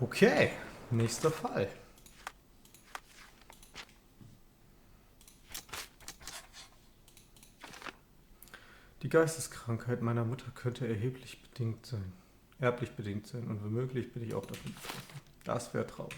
Okay, nächster Fall. Die Geisteskrankheit meiner Mutter könnte erblich bedingt sein und womöglich bin ich auch davon betroffen. Das wäre traurig.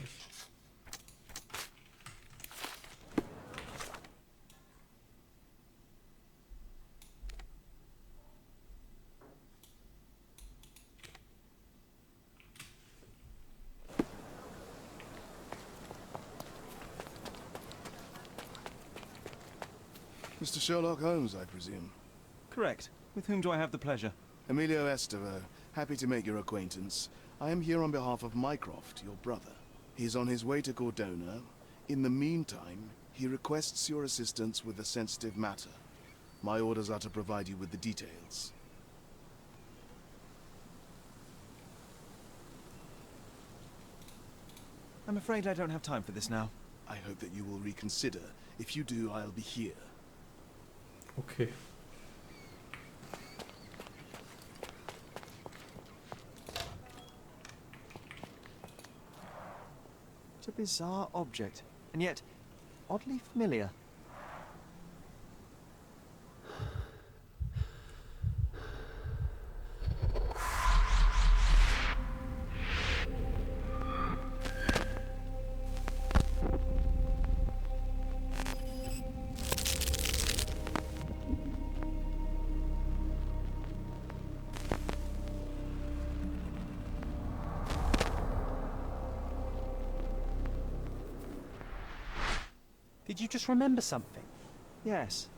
Mr. Sherlock Holmes, I presume. Correct. With whom do I have the pleasure? Emilio Estero. Happy to make your acquaintance. I am here on behalf of Mycroft, your brother. He is on his way to Cordona. In the meantime, he requests your assistance with a sensitive matter. My orders are to provide you with the details. I'm afraid I don't have time for this now. I hope that you will reconsider. If you do, I'll be here. Okay. It's a bizarre object, and yet oddly familiar. Did you just remember something? Yes.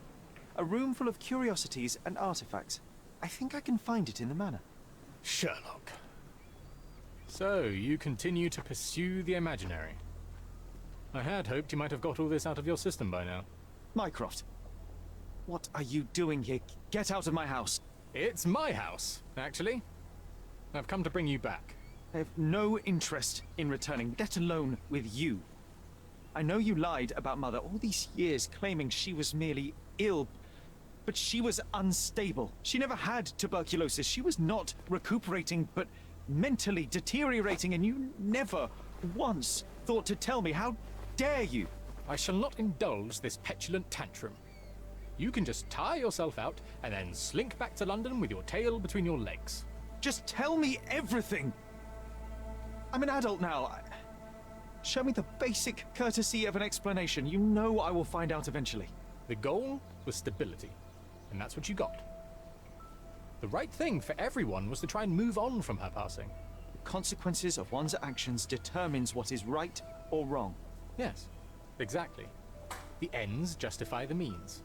A room full of curiosities and artifacts. I think I can find it in the manor. Sherlock. So, you continue to pursue the imaginary. I had hoped you might have got all this out of your system by now. Mycroft, what are you doing here? Get out of my house. It's my house, actually. I've come to bring you back. I have no interest in returning, let alone with you. I know you lied about Mother all these years, claiming she was merely ill, but she was unstable. She never had tuberculosis. She was not recuperating, but mentally deteriorating, and you never once thought to tell me. How dare you? I shall not indulge this petulant tantrum. You can just tire yourself out and then slink back to London with your tail between your legs. Just tell me everything. I'm an adult now. Show me the basic courtesy of an explanation. You know I will find out eventually. The goal was stability, and that's what you got. The right thing for everyone was to try and move on from her passing. The consequences of one's actions determines what is right or wrong. Yes, exactly. The ends justify the means.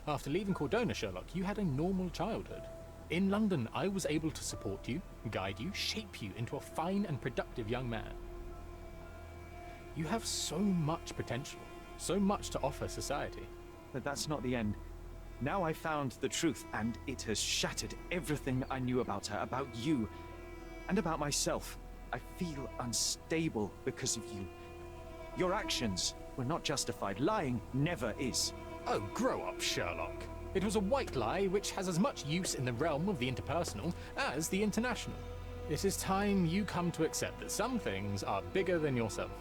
After leaving Cordona, Sherlock, you had a normal childhood. In London, I was able to support you, guide you, shape you into a fine and productive young man. You have so much potential, so much to offer society. But that's not the end. Now I found the truth, and it has shattered everything I knew about her, about you, and about myself. I feel unstable because of you. Your actions were not justified. Lying never is. Oh, grow up, Sherlock. It was a white lie which has as much use in the realm of the interpersonal as the international. It is time you come to accept that some things are bigger than yourself.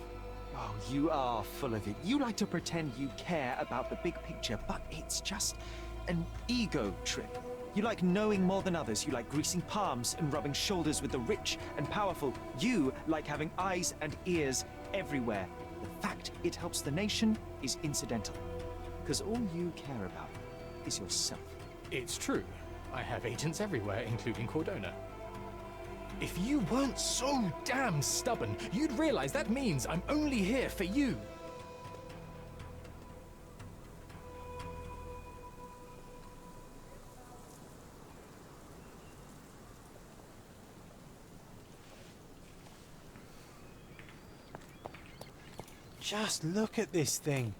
Oh, you are full of it. You like to pretend you care about the big picture, but it's just an ego trip. You like knowing more than others. You like greasing palms and rubbing shoulders with the rich and powerful. You like having eyes and ears everywhere. The fact it helps the nation is incidental, because all you care about is yourself. It's true. I have agents everywhere, including Cordona. If you weren't so damn stubborn, you'd realize that means I'm only here for you. Just look at this thing.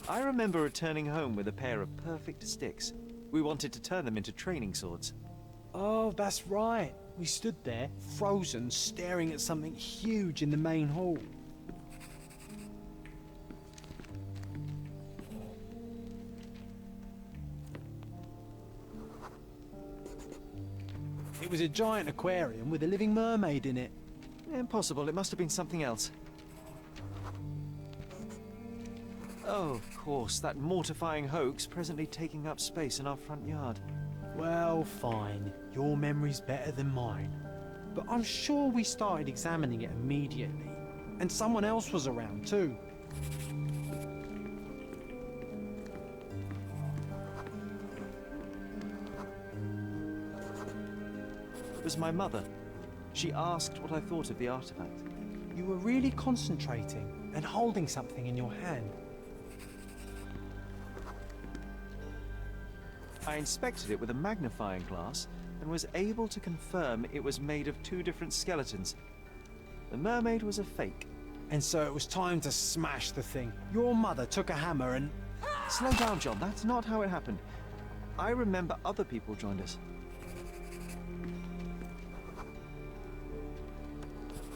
I remember returning home with a pair of perfect sticks. We wanted to turn them into training swords. Oh, that's right. We stood there, frozen, staring at something huge in the main hall. It was a giant aquarium with a living mermaid in it. Impossible, it must have been something else. Oh, of course, that mortifying hoax presently taking up space in our front yard. Well, fine. Your memory's better than mine. But I'm sure we started examining it immediately. And someone else was around too. It was my mother. She asked what I thought of the artifact. You were really concentrating and holding something in your hand. I inspected it with a magnifying glass and was able to confirm it was made of two different skeletons. The mermaid was a fake. And so it was time to smash the thing. Your mother took a hammer and... Slow down, John. That's not how it happened. I remember other people joined us.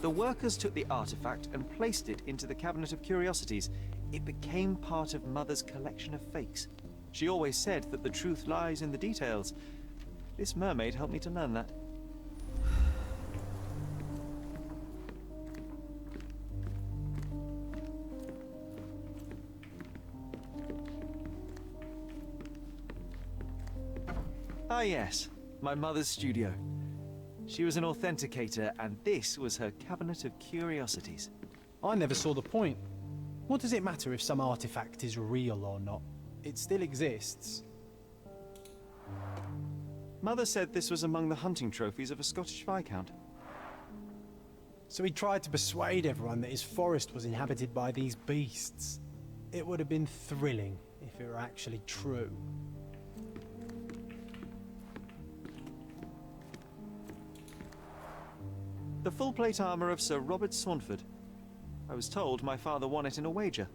The workers took the artifact and placed it into the cabinet of curiosities. It became part of Mother's collection of fakes. She always said that the truth lies in the details. This mermaid helped me to learn that. Ah yes, my mother's studio. She was an authenticator, and this was her cabinet of curiosities. I never saw the point. What does it matter if some artifact is real or not? It still exists. Mother said this was among the hunting trophies of a Scottish Viscount. So he tried to persuade everyone that his forest was inhabited by these beasts. It would have been thrilling if it were actually true. The full plate armor of Sir Robert Swanford. I was told my father won it in a wager.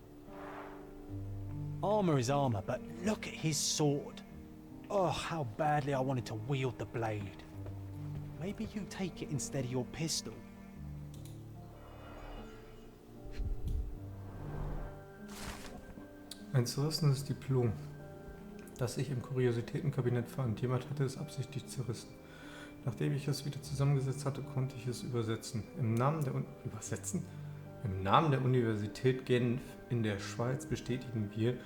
Armor is armor, but look at his sword. Oh, how badly I wanted to wield the blade. Maybe you take it instead of your pistol. Ein zerrissenes Diplom, das ich im Kuriositätenkabinett fand. Jemand hatte es absichtlich zerrissen. Nachdem ich es wieder zusammengesetzt hatte, konnte ich es übersetzen. Im Namen der Universität Genf in der Schweiz bestätigen wir,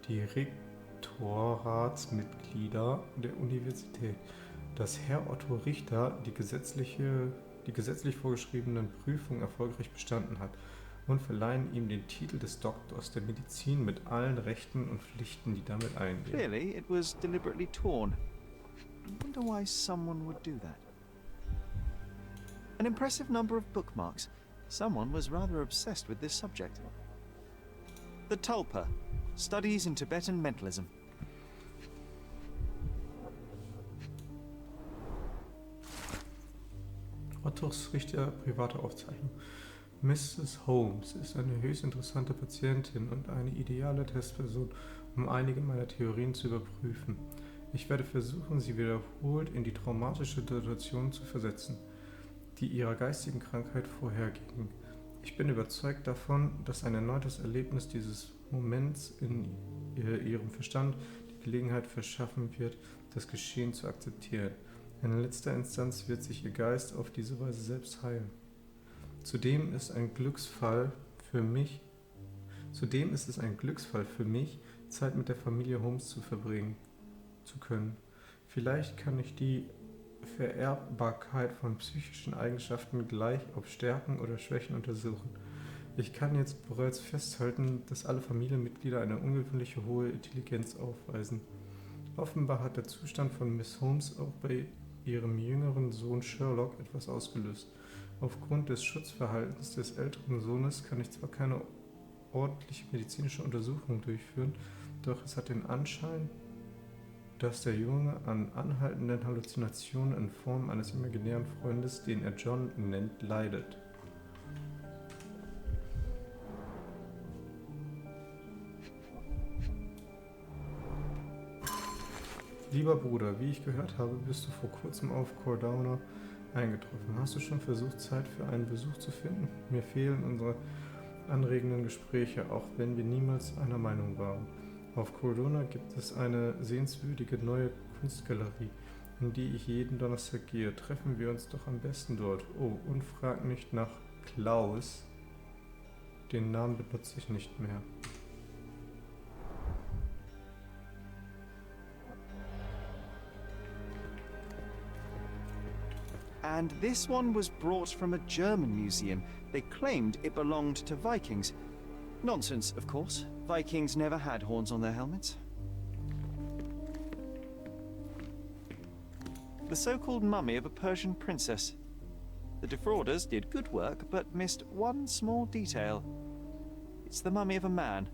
die Rektoratsmitglieder der Universität, dass Herr Otto Richter die gesetzlich vorgeschriebenen Prüfungen erfolgreich bestanden hat und verleihen ihm den Titel des Doktors der Medizin mit allen Rechten und Pflichten, die damit eingehen. Clearly, it was deliberately torn. I wonder why someone would do that. An impressive number of bookmarks. Someone was rather obsessed with this subject. The Tulpa, Studies in Tibetan Mentalism. Ottos Richter, private Aufzeichnung. Mrs. Holmes ist eine höchst interessante Patientin und eine ideale Testperson, um einige meiner Theorien zu überprüfen. Ich werde versuchen, sie wiederholt in die traumatische Situation zu versetzen, die ihrer geistigen Krankheit vorherging. Ich bin überzeugt davon, dass ein erneutes Erlebnis dieses Moments in ihrem Verstand die Gelegenheit verschaffen wird, das Geschehen zu akzeptieren. In letzter Instanz wird sich ihr Geist auf diese Weise selbst heilen. Zudem ist es ein Glücksfall für mich, Zeit mit der Familie Holmes zu verbringen zu können. Vielleicht kann ich die Vererbbarkeit von psychischen Eigenschaften gleich auf Stärken oder Schwächen untersuchen. Ich kann jetzt bereits festhalten, dass alle Familienmitglieder eine ungewöhnliche hohe Intelligenz aufweisen. Offenbar hat der Zustand von Miss Holmes auch bei ihrem jüngeren Sohn Sherlock etwas ausgelöst. Aufgrund des Schutzverhaltens des älteren Sohnes kann ich zwar keine ordentliche medizinische Untersuchung durchführen, doch es hat den Anschein, dass der Junge an anhaltenden Halluzinationen in Form eines imaginären Freundes, den er John nennt, leidet. Lieber Bruder, wie ich gehört habe, bist du vor kurzem auf Cordona eingetroffen. Hast du schon versucht, Zeit für einen Besuch zu finden? Mir fehlen unsere anregenden Gespräche, auch wenn wir niemals einer Meinung waren. Auf Cordona gibt es eine sehenswürdige neue Kunstgalerie, in die ich jeden Donnerstag gehe. Treffen wir uns doch am besten dort. Oh, und frag nicht nach Klaus. Den Namen benutze ich nicht mehr. And this one was brought from a German museum. They claimed it belonged to Vikings. Nonsense, of course. Vikings never had horns on their helmets. The so-called mummy of a Persian princess. The defrauders did good work, but missed one small detail. It's the mummy of a man.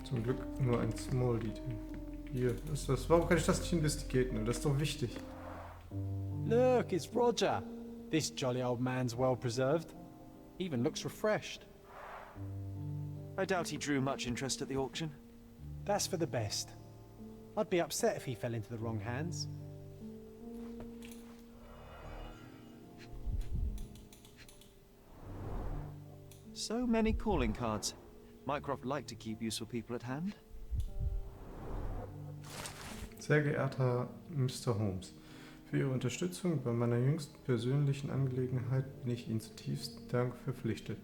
Zum Glück nur ein Small Detail. Hier, ist das. Warum kann ich das nicht investigieren? Das ist doch wichtig. Look, it's Roger. This jolly old man's well preserved. Even looks refreshed. I doubt he drew much interest at the auction. That's for the best. I'd be upset if he fell into the wrong hands. So many calling cards. Mycroft liked to keep useful people at hand. Sehr geehrter Mr. Holmes, für Ihre Unterstützung bei meiner jüngsten persönlichen Angelegenheit bin ich Ihnen zutiefst Dank verpflichtet.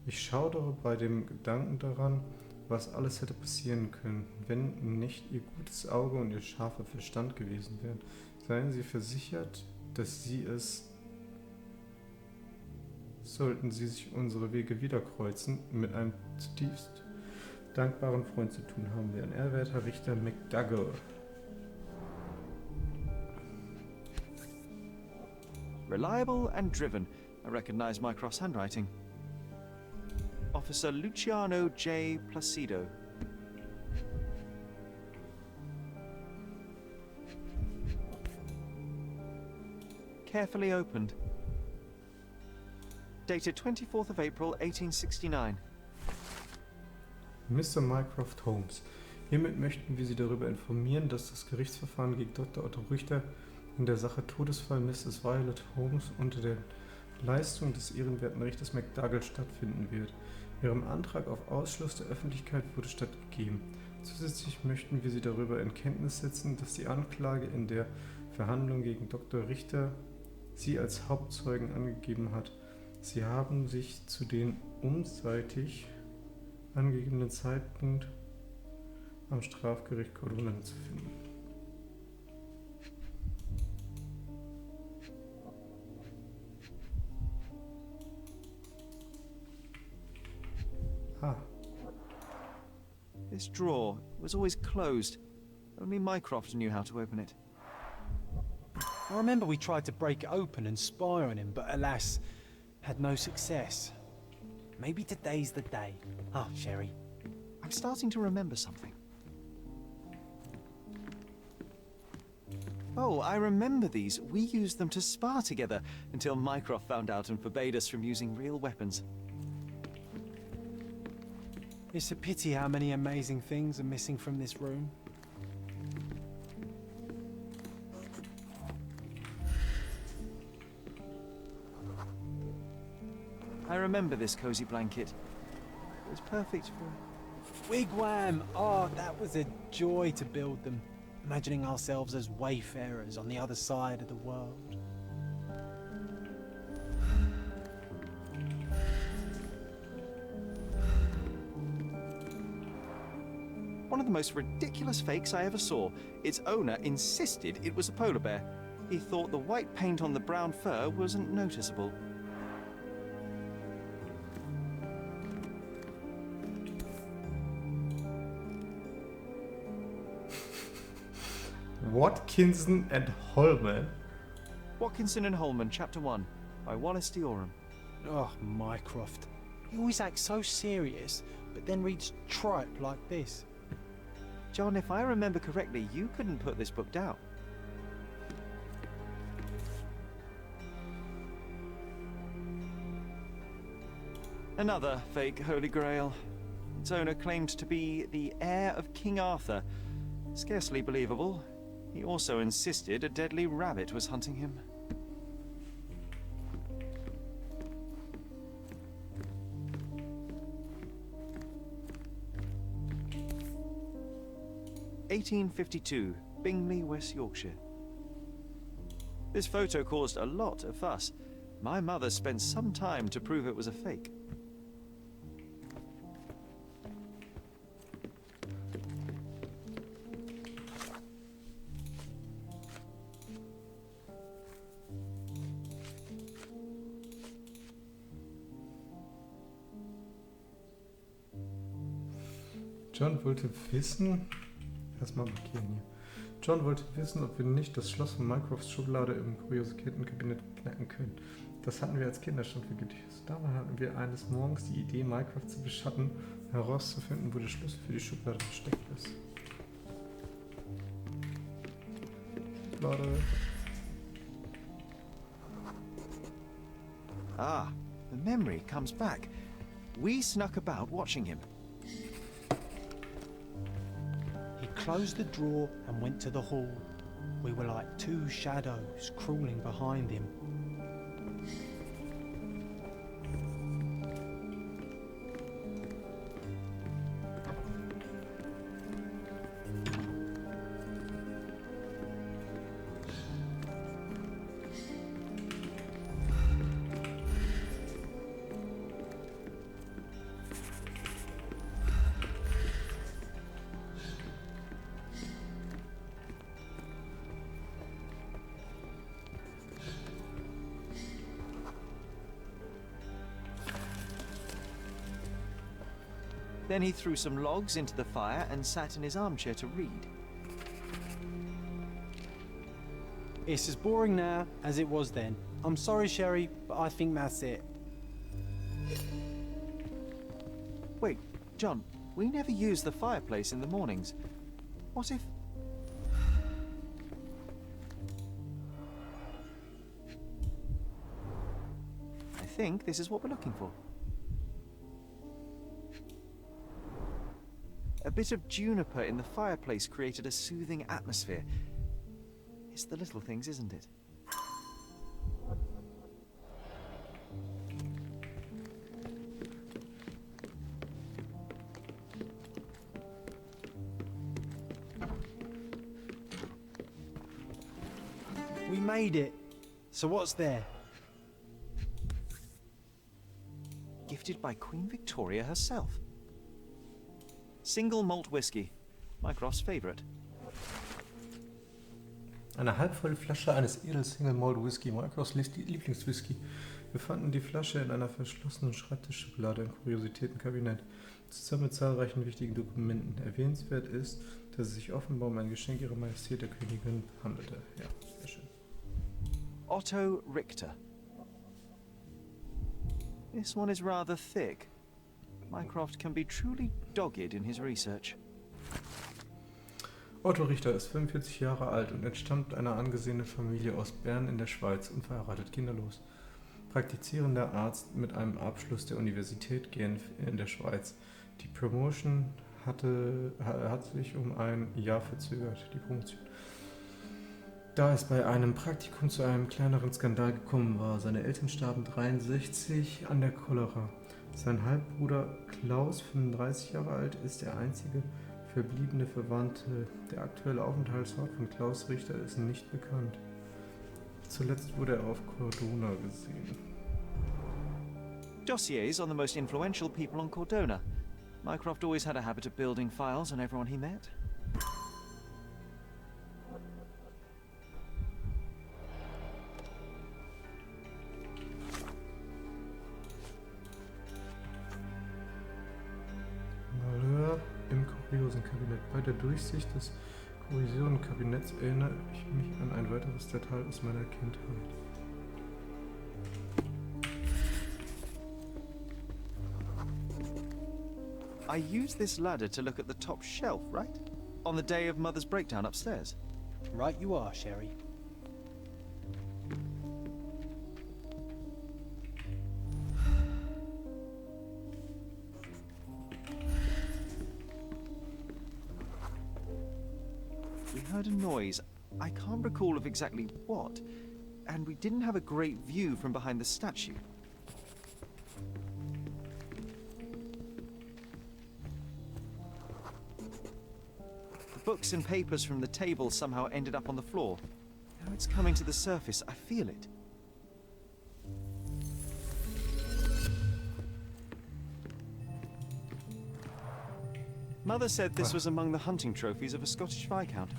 Ich schaudere bei dem Gedanken daran, was alles hätte passieren können, wenn nicht Ihr gutes Auge und Ihr scharfer Verstand gewesen wären. Seien Sie versichert, dass Sie es, sollten Sie sich unsere Wege wieder kreuzen, mit einem zutiefst dankbaren Freund zu tun haben, Ihren ehrwerter Richter McDougall. Reliable and driven. I recognize Mycroft's handwriting. Officer Luciano J. Placido. Carefully opened. Dated 24th of April, 1869. Mr. Mycroft Holmes, hiermit möchten wir Sie darüber informieren, dass das Gerichtsverfahren gegen Dr. Otto Richter in der Sache Todesfall Mrs. Violet Holmes unter der Leistung des ehrenwerten Richters McDougall stattfinden wird. Ihrem Antrag auf Ausschluss der Öffentlichkeit wurde stattgegeben. Zusätzlich möchten wir Sie darüber in Kenntnis setzen, dass die Anklage in der Verhandlung gegen Dr. Richter Sie als Hauptzeugen angegeben hat. Sie haben sich zu dem umseitig angegebenen Zeitpunkt am Strafgericht Cordona zu finden. Ah. This drawer was always closed. Only Mycroft knew how to open it. I remember we tried to break it open and spy on him, but alas, had no success. Maybe today's the day. Ah, Sherry. I'm starting to remember something. Oh, I remember these. We used them to spar together until Mycroft found out and forbade us from using real weapons. It's a pity how many amazing things are missing from this room. I remember this cozy blanket. It was perfect for... Wigwam! Oh, that was a joy to build them. Imagining ourselves as wayfarers on the other side of the world. One of the most ridiculous fakes I ever saw. Its owner insisted it was a polar bear. He thought the white paint on the brown fur wasn't noticeable. Watkinson and Holman. Watkinson and Holman, Chapter 1, by Wallace D. Oram. Oh, Mycroft. He always acts so serious, but then reads tripe like this. John, if I remember correctly, you couldn't put this book down. Another fake Holy Grail. Its owner claimed to be the heir of King Arthur. Scarcely believable. He also insisted a deadly rabbit was hunting him. (1852), Bingley, West Yorkshire. This photo caused a lot of fuss. My mother spent some time to prove it was a fake. John wollte wissen... Erstmal markieren hier. John wollte wissen, ob wir nicht das Schloss von Mycrofts Schublade im Kuriositätenkabinett knacken können. Das hatten wir als Kinder schon vergeblich. Dabei hatten wir eines Morgens die Idee, Mycroft zu beschatten, herauszufinden, wo der Schlüssel für die Schublade versteckt ist. Schublade. Ah, the memory comes back. We snuck about watching him. He closed the drawer and went to the hall. We were like two shadows crawling behind him. Then he threw some logs into the fire and sat in his armchair to read. It's as boring now as it was then. I'm sorry, Sherry, but I think that's it. Wait, John, we never use the fireplace in the mornings. What if... I think this is what we're looking for. A bit of juniper in the fireplace created a soothing atmosphere. It's the little things, isn't it? We made it. So what's there? Gifted by Queen Victoria herself. Single malt whiskey, Mycroft's favorite. Eine halbvolle Flasche eines edel Single Malt Whisky, Mycrofts Lieblingswhisky. Wir fanden die Flasche in einer verschlossenen Schreibtischschublade im Kuriositätenkabinett, zusammen mit zahlreichen wichtigen Dokumenten. Erwähnenswert ist, dass es sich offenbar um ein Geschenk ihrer Majestät der Königin handelte. Ja, sehr schön. Otto Richter. This one is rather thick. Mycroft can be truly dogged in his research. Otto Richter ist 45 Jahre alt und entstammt einer angesehenen Familie aus Bern in der Schweiz, unverheiratet, kinderlos. Praktizierender Arzt mit einem Abschluss der Universität Genf in der Schweiz. Die Promotion hat sich um ein Jahr verzögert, die Promotion. Da es bei einem Praktikum zu einem kleineren Skandal gekommen war. Seine Eltern starben 63 an der Cholera. Sein Halbbruder Klaus, 35 Jahre alt, ist der einzige verbliebene Verwandte. Der aktuelle Aufenthaltsort von Klaus Richter ist nicht bekannt. Zuletzt wurde er auf Cordona gesehen. Dossiers on the most influential people on Cordona. Mycroft always had a habit of building files on everyone he met. Im Kuriosenkabinett. Bei der Durchsicht des Kuriosenkabinetts erinnere ich mich an ein weiteres Detail aus meiner Kindheit. I used this ladder to look at the top shelf, right? On the day of Mother's breakdown upstairs. Right you are, Sherry. We heard a noise I can't recall of exactly what, and we didn't have a great view from behind the statue. The books and papers from the table somehow ended up on the floor. Now it's coming to the surface. I feel it. Mother said this was among the hunting trophies of a Scottish Viscount.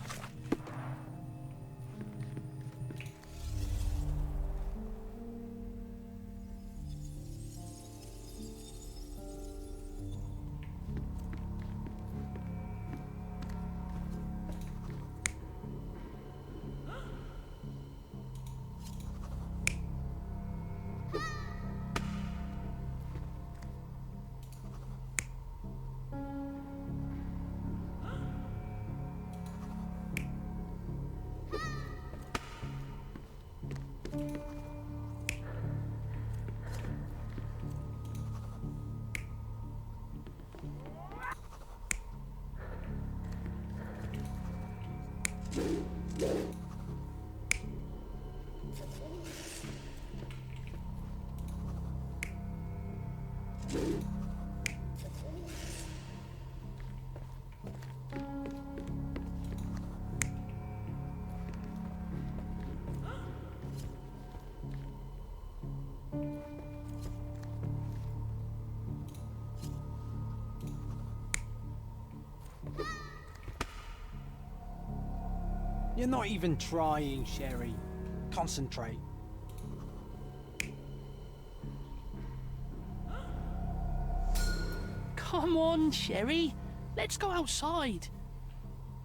You're not even trying, Sherry. Concentrate. Come on, Sherry. Let's go outside.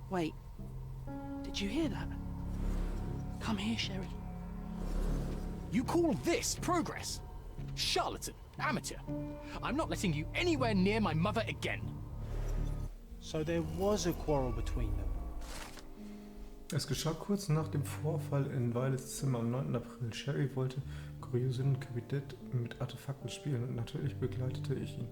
Wait. Did you hear that? Come here, Sherry. You call this progress? Charlatan, amateur. I'm not letting you anywhere near my mother again. So there was a quarrel between them. Es geschah kurz nach dem Vorfall in Violets Zimmer am 9. April. Sherry wollte Kuriositätenkabinett mit Artefakten spielen und natürlich begleitete ich ihn.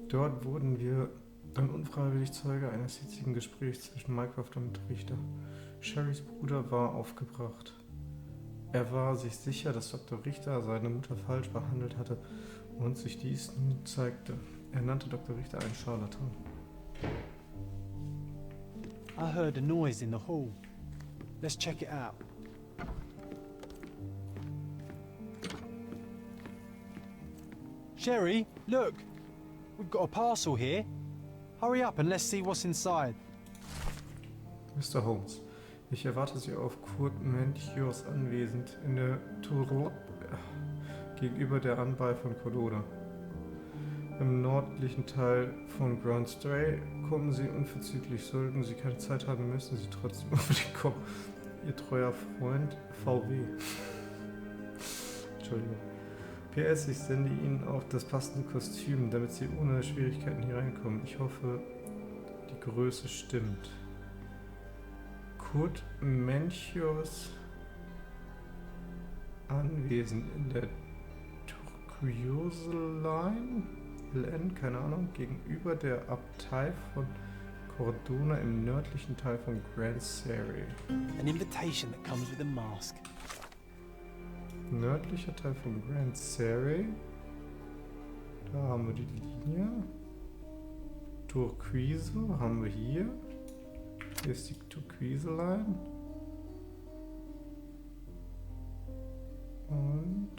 Dort wurden wir dann unfreiwillig Zeuge eines hitzigen Gesprächs zwischen Mycroft und Richter. Sherrys Bruder war aufgebracht. Er war sich sicher, dass Dr. Richter seine Mutter falsch behandelt hatte und sich dies nun zeigte. Er nannte Dr. Richter einen Scharlatan. I heard a noise in the hall. Let's check it out. Sherry, look! We've got a parcel here. Hurry up and let's see what's inside. Mr. Holmes, ich erwarte Sie auf Kurt Melchiors anwesend in der Tour gegenüber der Anbei von Cordoda. Im nördlichen Teil von Grand Stray kommen Sie unverzüglich. Sollten Sie keine Zeit haben, müssen Sie trotzdem unbedingt kommen. Ihr treuer Freund VW. Entschuldigung. PS, ich sende Ihnen auch das passende Kostüm, damit Sie ohne Schwierigkeiten hier reinkommen. Ich hoffe, die Größe stimmt. Kurt Melchiors anwesend in der Turquoise Line, LN, keine Ahnung, gegenüber der Abtei von Cordona im nördlichen Teil von Grand Surrey. An invitation that comes with a mask. Nördlicher Teil von Grand Surrey. Da haben wir die Linie. Turquoise haben wir hier. Hier ist die Turquoise Line. Und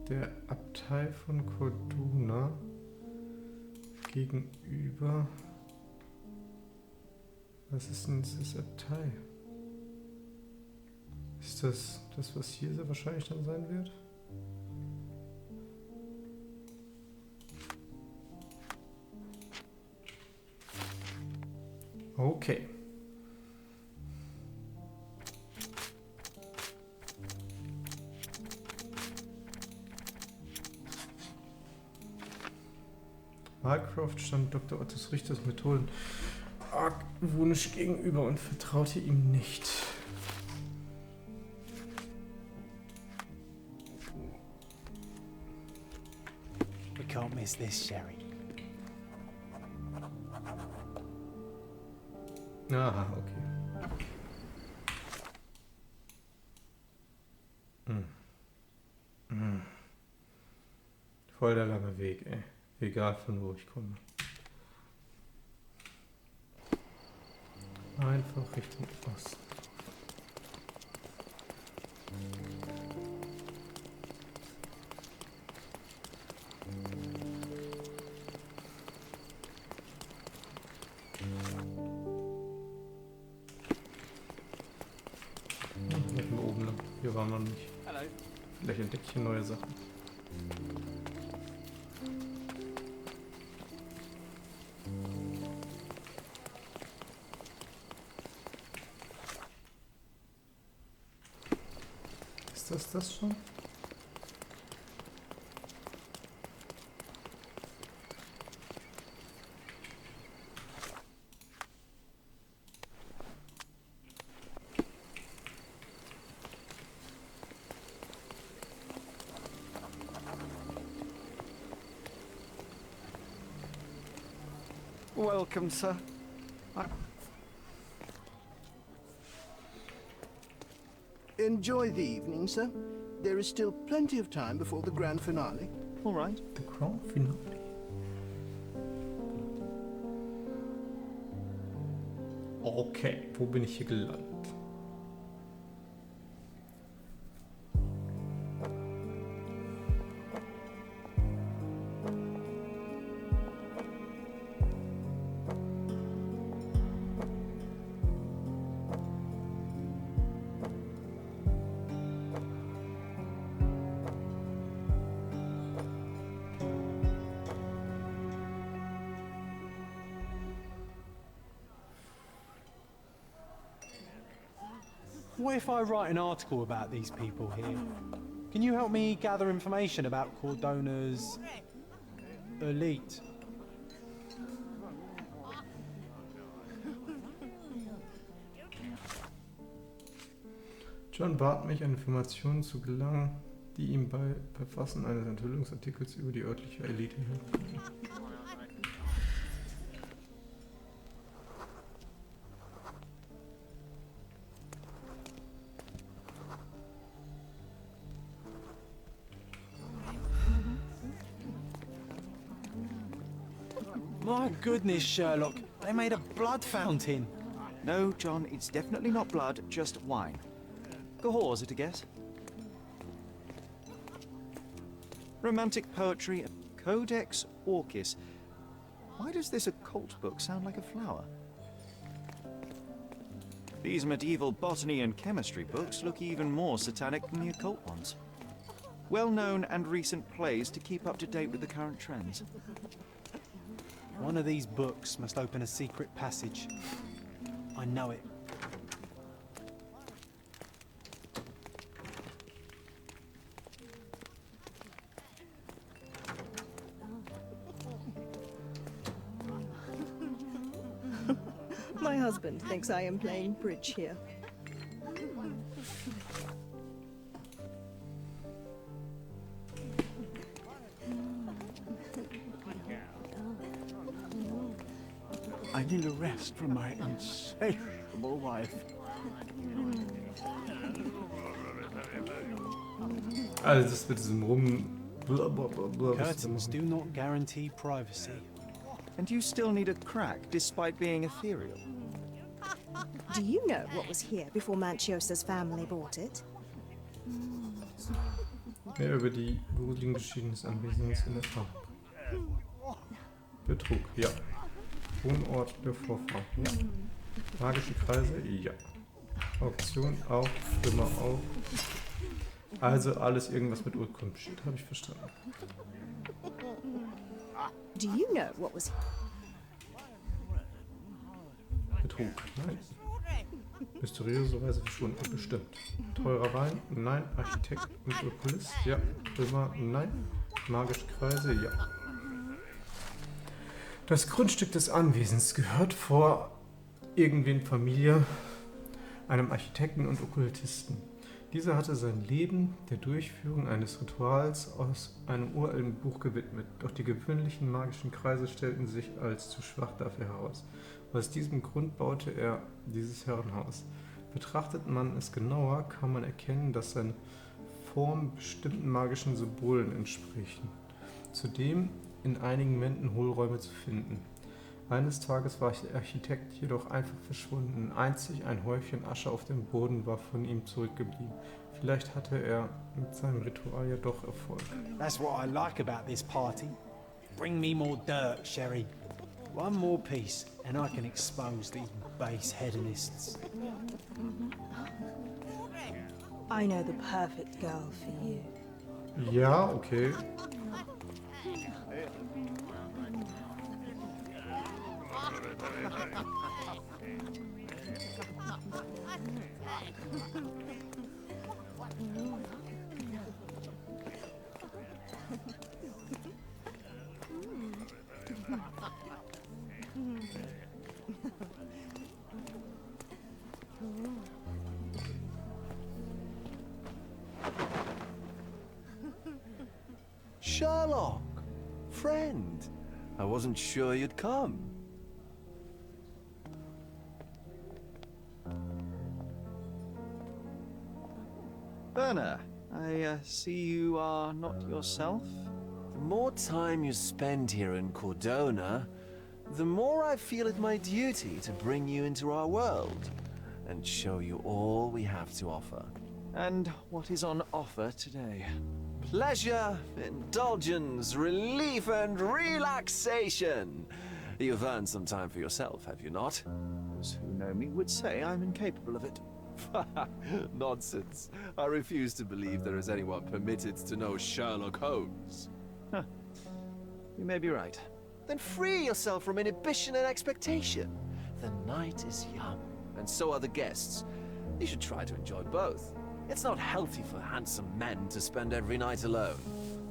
der Abtei von Cordona gegenüber. Was ist denn das Abtei? Ist das, was hier sehr wahrscheinlich dann sein wird? Okay. Mycroft stand Dr. Ottos Richters Methoden argwöhnisch gegenüber und vertraute ihm nicht. can't miss this, Sherry. Aha, okay. Voll der lange Weg, ey. Egal von wo ich komme. Einfach Richtung Osten. Laufen wir oben lang. Hier waren wir noch nicht. Vielleicht entdecke ich hier neue Sachen. Ist das schon? Welcome, sir. Enjoy the evening, sir. There is still plenty of time before the grand finale. All right. The Grand Finale. Okay, wo bin ich hier gelandet? What if I write an article about these people here? Can you help me gather information about Cordona's elite? John bat mich, an Informationen zu gelangen, die ihm bei Verfassen eines Enthüllungsartikels über die örtliche Elite helfen können. My goodness, Sherlock. They made a blood fountain. No, John, it's definitely not blood, just wine. Cahors, at a guess. Romantic poetry, Codex Orchis. Why does this occult book sound like a flower? These medieval botany and chemistry books look even more satanic than the occult ones. Well-known and recent plays to keep up to date with the current trends. One of these books must open a secret passage. I know it. My husband thinks I am playing bridge here. I need a rest from my insatiable wife. Also das mit diesem Curtains do not guarantee privacy. And you still need a crack, despite being ethereal. Do you know what was here before Manchiosa's family bought it? Mehr über die gruseligen Geschichten des Anwesens in der Farm. Betrug, ja. Wohnort der Vorfahren, ja. Magische Kreise, ja. Auktion auch, Stimme auch. Also alles irgendwas mit Urkunft steht, habe ich verstanden. Do you know what was Betrug, nein. Mysteriöse Weise verschwunden, bestimmt. Teurer Wein, nein. Architekt und Okulist, ja. Römer, nein. Magische Kreise, ja. Das Grundstück des Anwesens gehört vor irgendwen Familie, einem Architekten und Okkultisten. Dieser hatte sein Leben der Durchführung eines Rituals aus einem uralten Buch gewidmet, doch die gewöhnlichen magischen Kreise stellten sich als zu schwach dafür heraus. Aus diesem Grund baute er dieses Herrenhaus. Betrachtet man es genauer, kann man erkennen, dass seine Formen bestimmten magischen Symbolen entsprechen. Zudem in einigen Wänden Hohlräume zu finden. Eines Tages war der Architekt jedoch einfach verschwunden. Einzig ein Häufchen Asche auf dem Boden war von ihm zurückgeblieben. Vielleicht hatte er mit seinem Ritual ja doch Erfolg. That's what I like about this party. Bring me more dirt, Sherry. One more piece, and I can expose these base hedonists. I know the perfect girl for you. Ja, okay. Sherlock! Friend! I wasn't sure you'd come. Werner, I see you are not yourself. The more time you spend here in Cordona, the more I feel it my duty to bring you into our world and show you all we have to offer. And what is on offer today? Pleasure, indulgence, relief, and relaxation. You've earned some time for yourself, have you not? Those who know me would say I'm incapable of it. Nonsense. I refuse to believe there is anyone permitted to know Sherlock Holmes. You may be right. Then free yourself from inhibition and expectation. The night is young, and so are the guests. You should try to enjoy both. It's not healthy for handsome men to spend every night alone,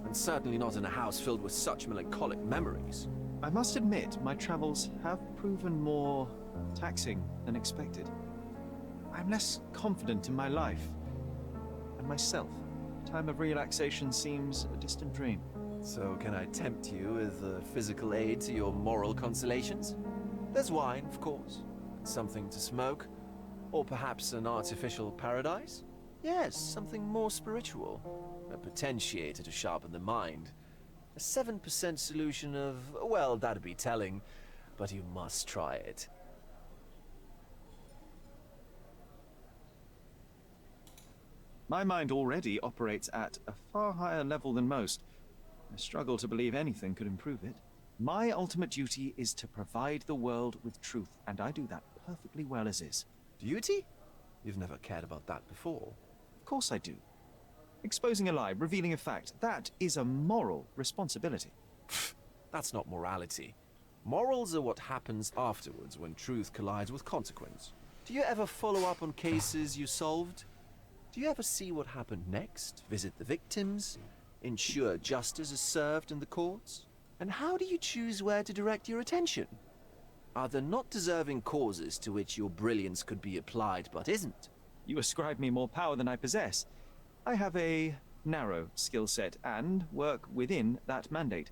and certainly not in a house filled with such melancholic memories. I must admit, my travels have proven more taxing than expected. I'm less confident in my life and myself. Time of relaxation seems a distant dream. So can I tempt you with a physical aid to your moral consolations? There's wine, of course, and something to smoke, or perhaps an artificial paradise? Yes, something more spiritual, a potentiator to sharpen the mind. A 7% solution of, well, that'd be telling, but you must try it. My mind already operates at a far higher level than most. I struggle to believe anything could improve it. My ultimate duty is to provide the world with truth, and I do that perfectly well as is. Duty? You've never cared about that before. Of course I do. Exposing a lie, revealing a fact, that is a moral responsibility. That's not morality. Morals are what happens afterwards when truth collides with consequence. Do you ever follow up on cases you solved? Do you ever see what happened next? Visit the victims? Ensure justice is served in the courts? And how do you choose where to direct your attention? Are there not deserving causes to which your brilliance could be applied but isn't? You ascribe me more power than I possess. I have a narrow skill set and work within that mandate.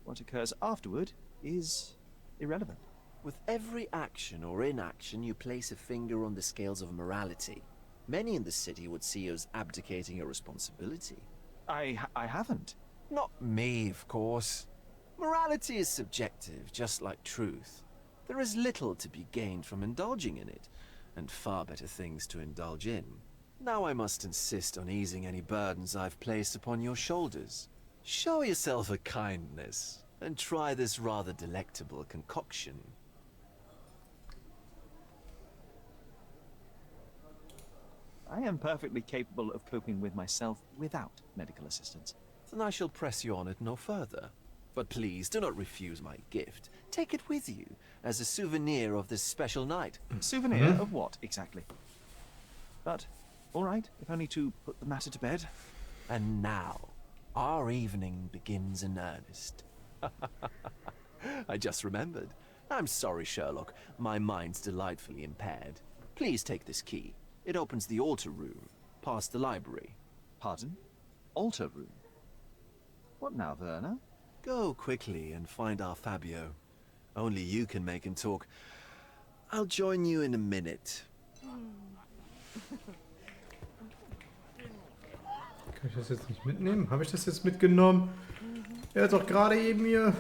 What occurs afterward is irrelevant. With every action or inaction, you place a finger on the scales of morality. Many in the city would see you as abdicating your responsibility. I haven't. Not me, of course. Morality is subjective, just like truth. There is little to be gained from indulging in it, and far better things to indulge in. Now I must insist on easing any burdens I've placed upon your shoulders. Show yourself a kindness, and try this rather delectable concoction. I am perfectly capable of coping with myself without medical assistance. Then I shall press you on it no further. But please, do not refuse my gift. Take it with you, as a souvenir of this special night. Souvenir of what, exactly? But, all right, if only to put the matter to bed. And now, our evening begins in earnest. I just remembered. I'm sorry, Sherlock. My mind's delightfully impaired. Please take this key. It opens the altar room. past the library. Pardon? Altar room? What now, Werner? Go quickly and find our Fabio. Only you can make him talk. I'll join you in a minute. Kann ich das jetzt nicht mitnehmen? Habe ich das jetzt mitgenommen? Er hat doch gerade eben hier...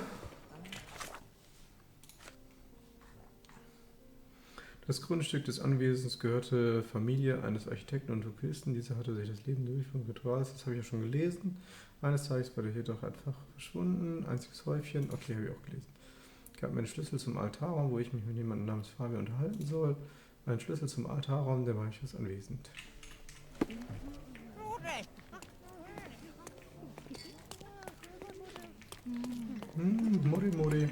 Das Grundstück des Anwesens gehörte Familie eines Architekten und Utopisten. Dieser hatte sich das Leben durch von Rituals. Das habe ich ja schon gelesen. Eines Tages war der jedoch einfach verschwunden. Einziges Häufchen. Okay, habe ich auch gelesen. Gab mir einen Schlüssel zum Altarraum, wo ich mich mit jemandem namens Fabio unterhalten soll. Ein Schlüssel zum Altarraum, der war ich was anwesend. Mori.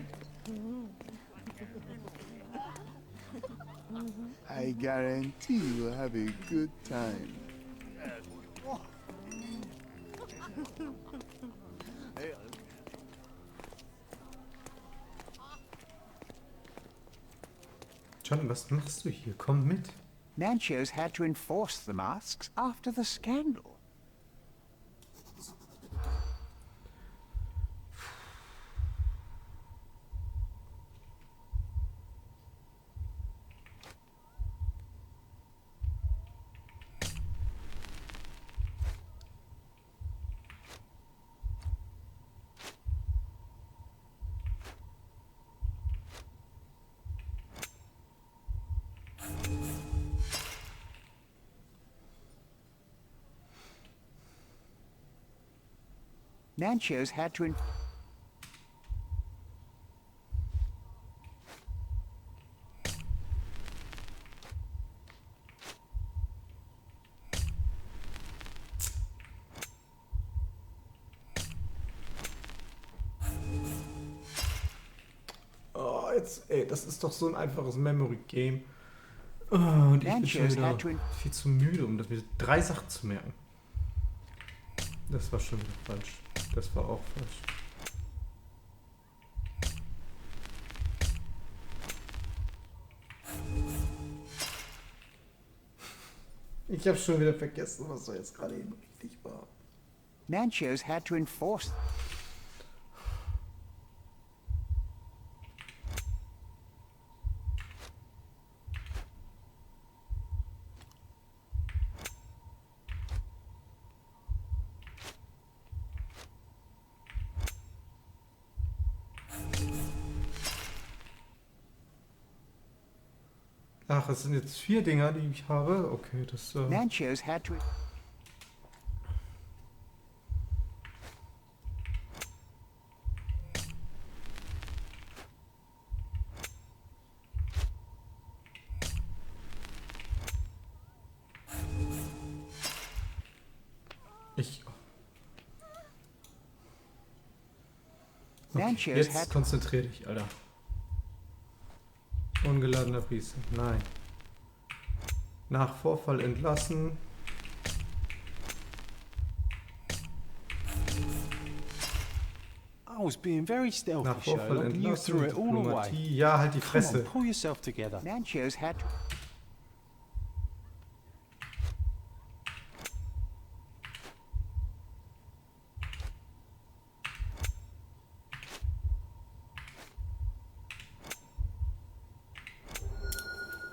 I guarantee you'll have a good time. John, was machst du hier? Komm mit. Nancho's had to enforce the masks after the scandal. Nancho's had to Oh, jetzt, ey, das ist doch so ein einfaches Memory-Game. Oh, und ich bin schon wieder viel zu müde, um das mir 3 Sachen zu merken. Das war schon wieder falsch. Das war auch falsch. Ich habe schon wieder vergessen, was da jetzt gerade eben richtig war. Nancho's had to enforce. Ach, es sind jetzt 4 Dinger, die ich habe. Okay, das... Nancho's had to... Okay, jetzt konzentrier dich, Alter. Ungeladener Priester. Nein. Nach Vorfall entlassen. I was being very stealthy, Nach Vorfall Sherlock, and you entlassen. threw it all away. Diplomatie. Ja, halt die Come Fresse. on, pull yourself together. Nancho's had to...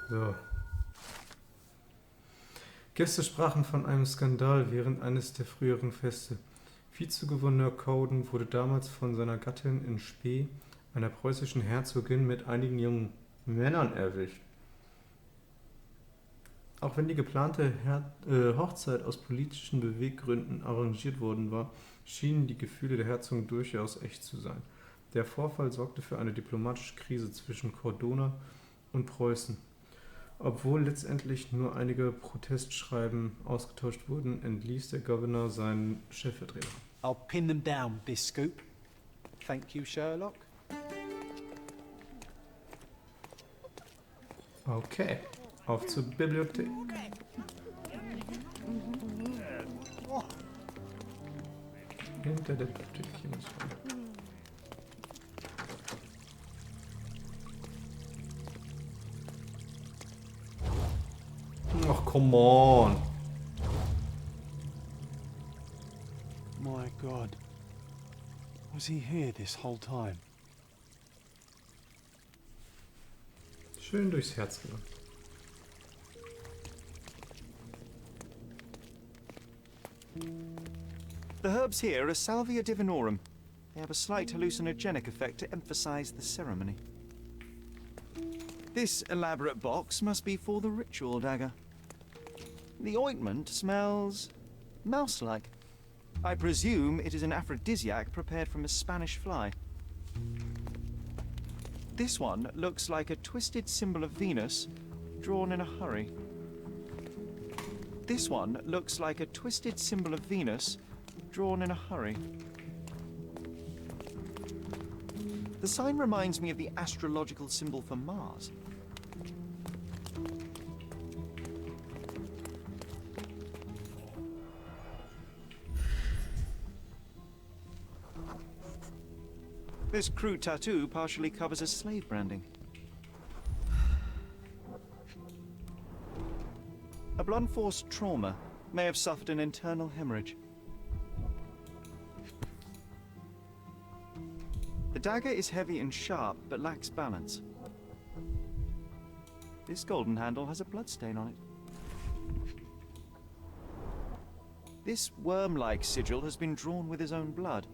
So. Gäste sprachen von einem Skandal während eines der früheren Feste. Vizegouverneur Cowden wurde damals von seiner Gattin in Spee, einer preußischen Herzogin, mit einigen jungen Männern erwischt. Auch wenn die geplante Hochzeit aus politischen Beweggründen arrangiert worden war, schienen die Gefühle der Herzogin durchaus echt zu sein. Der Vorfall sorgte für eine diplomatische Krise zwischen Cordona und Preußen. Obwohl letztendlich nur einige Protestschreiben ausgetauscht wurden, entließ der Gouverneur seinen Stellvertreter. I'll pin them down with this scoop. Thank you, Sherlock. Okay, auf zur Bibliothek. Hinter der Bibliothek hier muss rein. Ach, come on. My God. Was he here this whole time? Schön durchs Herz gegangen. The herbs here are Salvia divinorum. They have a slight hallucinogenic effect to emphasize the ceremony. This elaborate box must be for the ritual dagger. The ointment smells mouse-like. I presume it is an aphrodisiac prepared from a Spanish fly. This one looks like a twisted symbol of Venus drawn in a hurry. This one looks like a twisted symbol of Venus drawn in a hurry. The sign reminds me of the astrological symbol for Mars. This crude tattoo partially covers a slave branding. A blunt force trauma may have suffered an internal hemorrhage. The dagger is heavy and sharp, but lacks balance. This golden handle has a bloodstain on it. This worm-like sigil has been drawn with his own blood.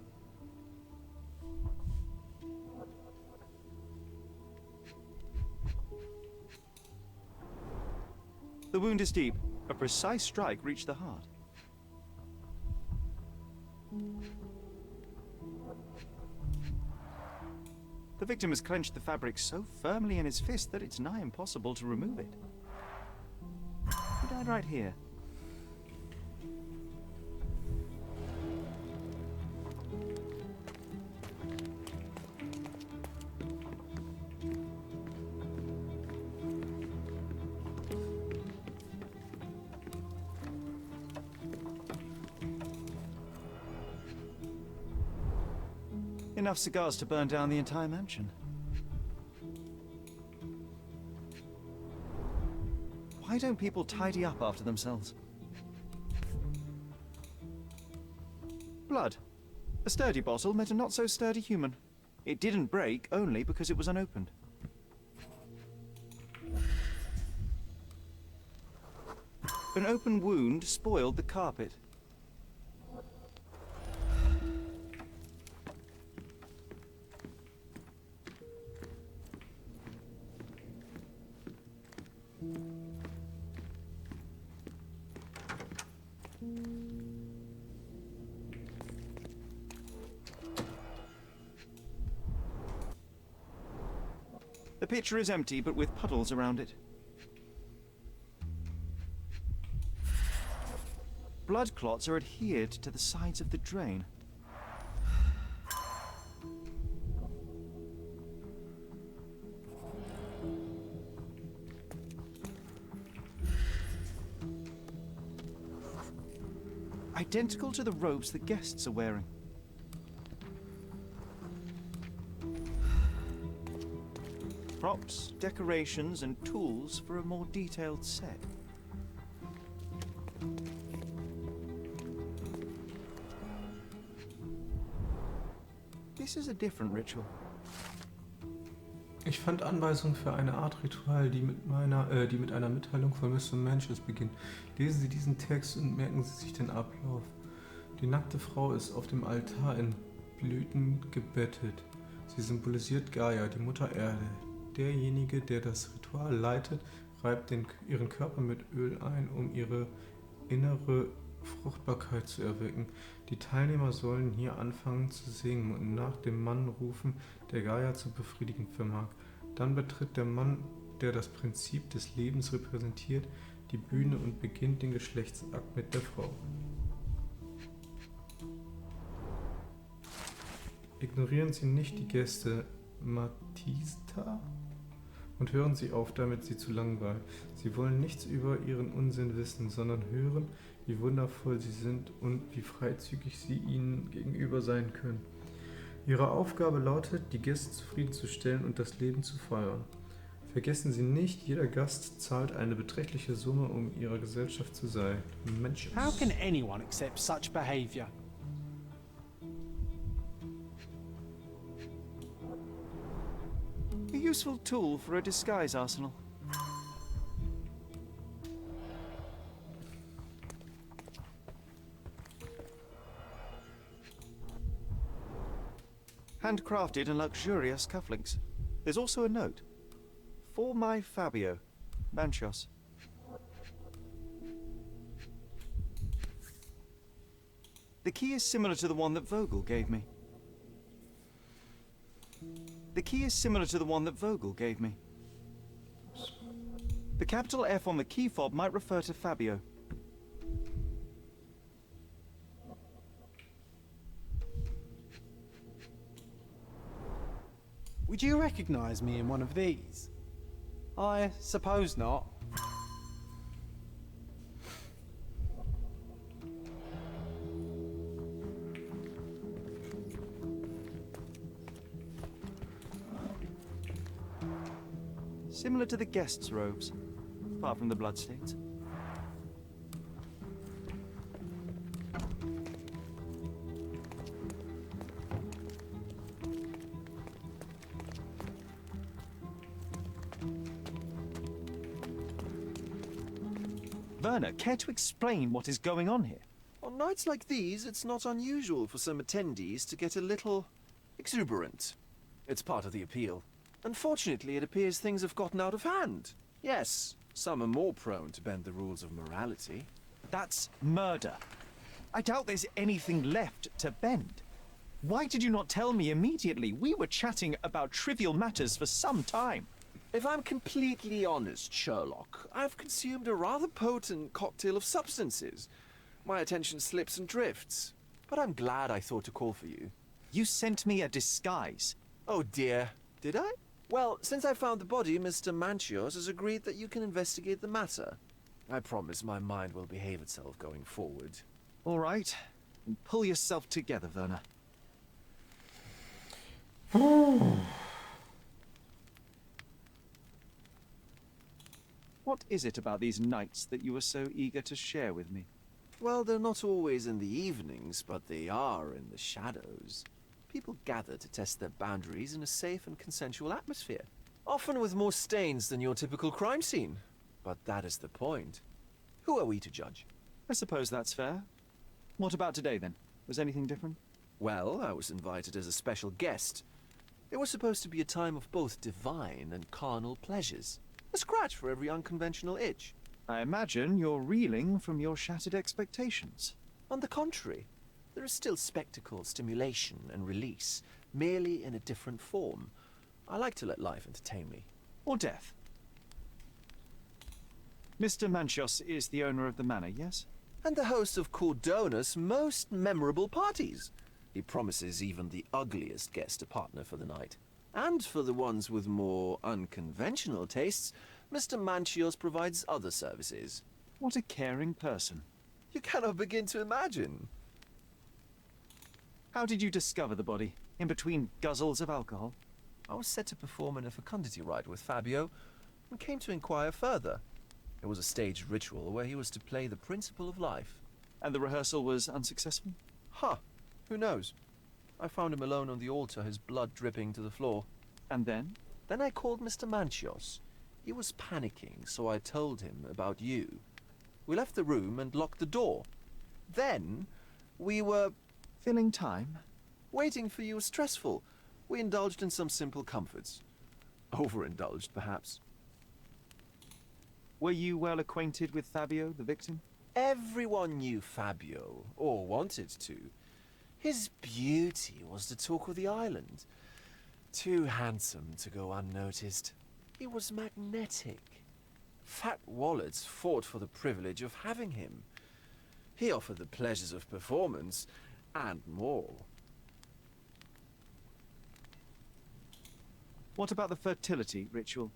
The wound is deep. A precise strike reached the heart. The victim has clenched the fabric so firmly in his fist that it's nigh impossible to remove it. He died right here. Enough cigars to burn down the entire mansion. Why don't people tidy up after themselves? Blood. A sturdy bottle met a not-so-sturdy human. It didn't break only because it was unopened. An open wound spoiled the carpet. The pitcher is empty, but with puddles around it. Blood clots are adhered to the sides of the drain. Identical to the robes the guests are wearing. Props, decorations, and tools for a more detailed set. This is a different ritual. Ich fand Anweisungen für eine Art Ritual, die mit einer Mitteilung von Mr. Manches beginnt. Lesen Sie diesen Text und merken Sie sich den Ablauf. Die nackte Frau ist auf dem Altar in Blüten gebettet. Sie symbolisiert Gaia, die Mutter Erde. Derjenige, der das Ritual leitet, reibt ihren Körper mit Öl ein, um ihre innere Fruchtbarkeit zu erwecken. Die Teilnehmer sollen hier anfangen zu singen und nach dem Mann rufen, der Gaia zu befriedigen vermag. Dann betritt der Mann, der das Prinzip des Lebens repräsentiert, die Bühne und beginnt den Geschlechtsakt mit der Frau. Ignorieren Sie nicht die Gäste Matista und hören Sie auf damit, sie zu langweilen. Sie wollen nichts über ihren Unsinn wissen, sondern hören, wie wundervoll sie sind und wie freizügig sie ihnen gegenüber sein können. Ihre Aufgabe lautet, die Gäste zufriedenzustellen und das Leben zu feiern. Vergessen Sie nicht, jeder Gast zahlt eine beträchtliche Summe, um ihrer Gesellschaft zu sein. Mensch. How can anyone accept such behavior? useful tool for a disguise arsenal. Handcrafted and luxurious cufflinks. There's also a note. For my Fabio, Manchos. The key is similar to the one that Vogel gave me. The capital F on the key fob might refer to Fabio. Would you recognize me in one of these? I suppose not. Similar to the guests' robes, apart from the bloodstains. Werner, care to explain what is going on here? On nights like these, it's not unusual for some attendees to get a little exuberant. It's part of the appeal. Unfortunately, it appears things have gotten out of hand. Yes, some are more prone to bend the rules of morality. That's murder. I doubt there's anything left to bend. Why did you not tell me immediately? We were chatting about trivial matters for some time. If I'm completely honest, Sherlock, I've consumed a rather potent cocktail of substances. My attention slips and drifts. But I'm glad I thought to call for you. You sent me a disguise. Oh dear, did I? Well, since I found the body, Mr. Manchios has agreed that you can investigate the matter. I promise my mind will behave itself going forward. All right. Then pull yourself together, Werner. What is it about these nights that you were so eager to share with me? Well, they're not always in the evenings, but they are in the shadows. People gather to test their boundaries in a safe and consensual atmosphere. Often with more stains than your typical crime scene. But that is the point. Who are we to judge? I suppose that's fair. What about today, then? Was anything different? Well, I was invited as a special guest. It was supposed to be a time of both divine and carnal pleasures. A scratch for every unconventional itch. I imagine you're reeling from your shattered expectations. On the contrary, there is still spectacle, stimulation, and release, merely in a different form. I like to let life entertain me. Or death. Mr. Manchios is the owner of the manor, yes? And the host of Cordona's most memorable parties. He promises even the ugliest guest a partner for the night. And for the ones with more unconventional tastes, Mr. Manchios provides other services. What a caring person. You cannot begin to imagine. How did you discover the body? In between guzzles of alcohol? I was set to perform in a fecundity rite with Fabio, and came to inquire further. It was a staged ritual where he was to play the principle of life. And the rehearsal was unsuccessful? Huh. Who knows? I found him alone on the altar, his blood dripping to the floor. And then? Then I called Mr. Manchios. He was panicking, so I told him about you. We left the room and locked the door. Then, we were... Filling time? Waiting for you was stressful. We indulged in some simple comforts. Overindulged, perhaps. Were you well acquainted with Fabio, the victim? Everyone knew Fabio, or wanted to. His beauty was the talk of the island. Too handsome to go unnoticed. He was magnetic. Fat wallets fought for the privilege of having him. He offered the pleasures of performance, and more. What about the fertility ritual?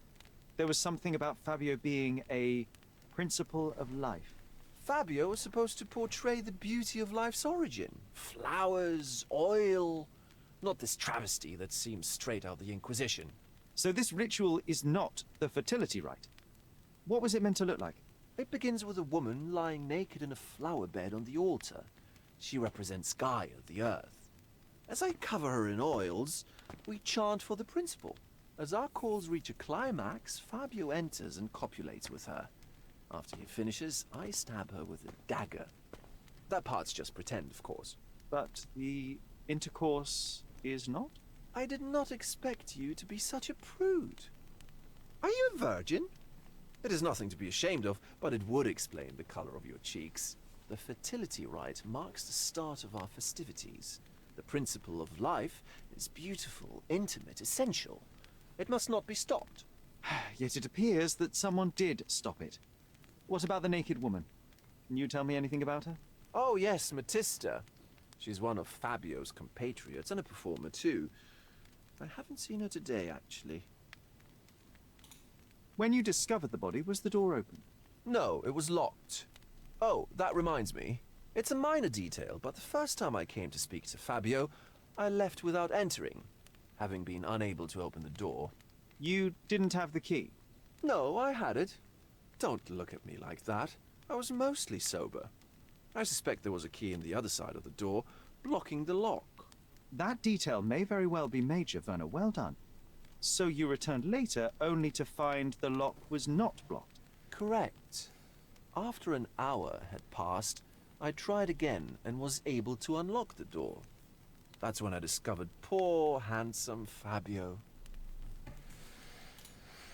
There was something about Fabio being a principle of life. Fabio was supposed to portray the beauty of life's origin. Flowers, oil... Not this travesty that seems straight out of the Inquisition. So this ritual is not the fertility rite. What was it meant to look like? It begins with a woman lying naked in a flower bed on the altar. She represents Gaia, the earth. As I cover her in oils, we chant for the principle. As our calls reach a climax, Fabio enters and copulates with her. After he finishes, I stab her with a dagger. That part's just pretend, of course. But the intercourse is not? I did not expect you to be such a prude. Are you a virgin? It is nothing to be ashamed of, but it would explain the color of your cheeks. The fertility rite marks the start of our festivities. The principle of life is beautiful, intimate, essential. It must not be stopped. Yet it appears that someone did stop it. What about the naked woman? Can you tell me anything about her? Oh yes, Matista. She's one of Fabio's compatriots and a performer too. I haven't seen her today, actually. When you discovered the body, was the door open? No, it was locked. Oh, that reminds me. It's a minor detail, but the first time I came to speak to Fabio, I left without entering, having been unable to open the door. You didn't have the key? No, I had it. Don't look at me like that. I was mostly sober. I suspect there was a key in the other side of the door, blocking the lock. That detail may very well be major, Werner. Well done. So you returned later only to find the lock was not blocked? Correct. After an hour had passed, I tried again and was able to unlock the door. That's when I discovered poor, handsome Fabio.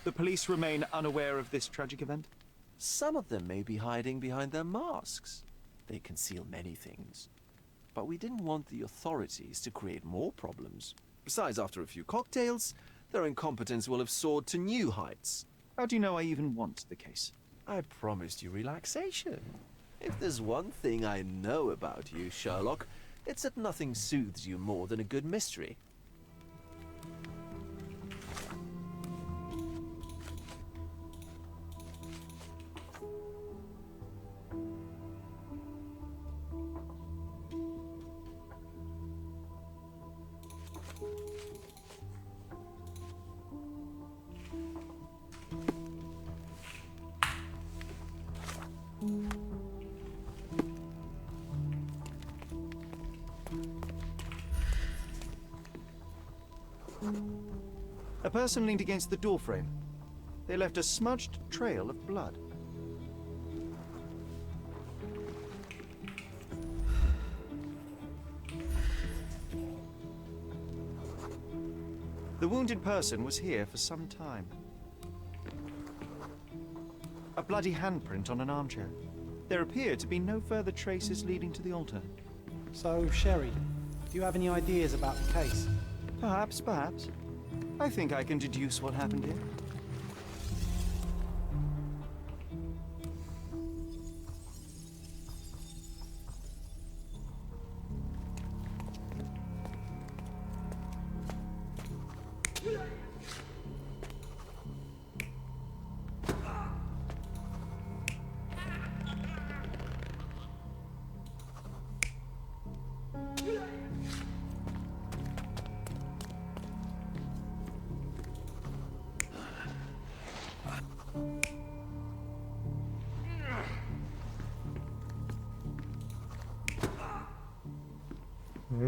The police remain unaware of this tragic event? Some of them may be hiding behind their masks. They conceal many things. But we didn't want the authorities to create more problems. Besides, after a few cocktails, their incompetence will have soared to new heights. How do you know I even want the case? I promised you relaxation. If there's one thing I know about you, Sherlock, it's that nothing soothes you more than a good mystery. A person leaned against the doorframe. They left a smudged trail of blood. The wounded person was here for some time. A bloody handprint on an armchair. There appear to be no further traces leading to the altar. So, Sherry, do you have any ideas about the case? Perhaps. I think I can deduce what happened here.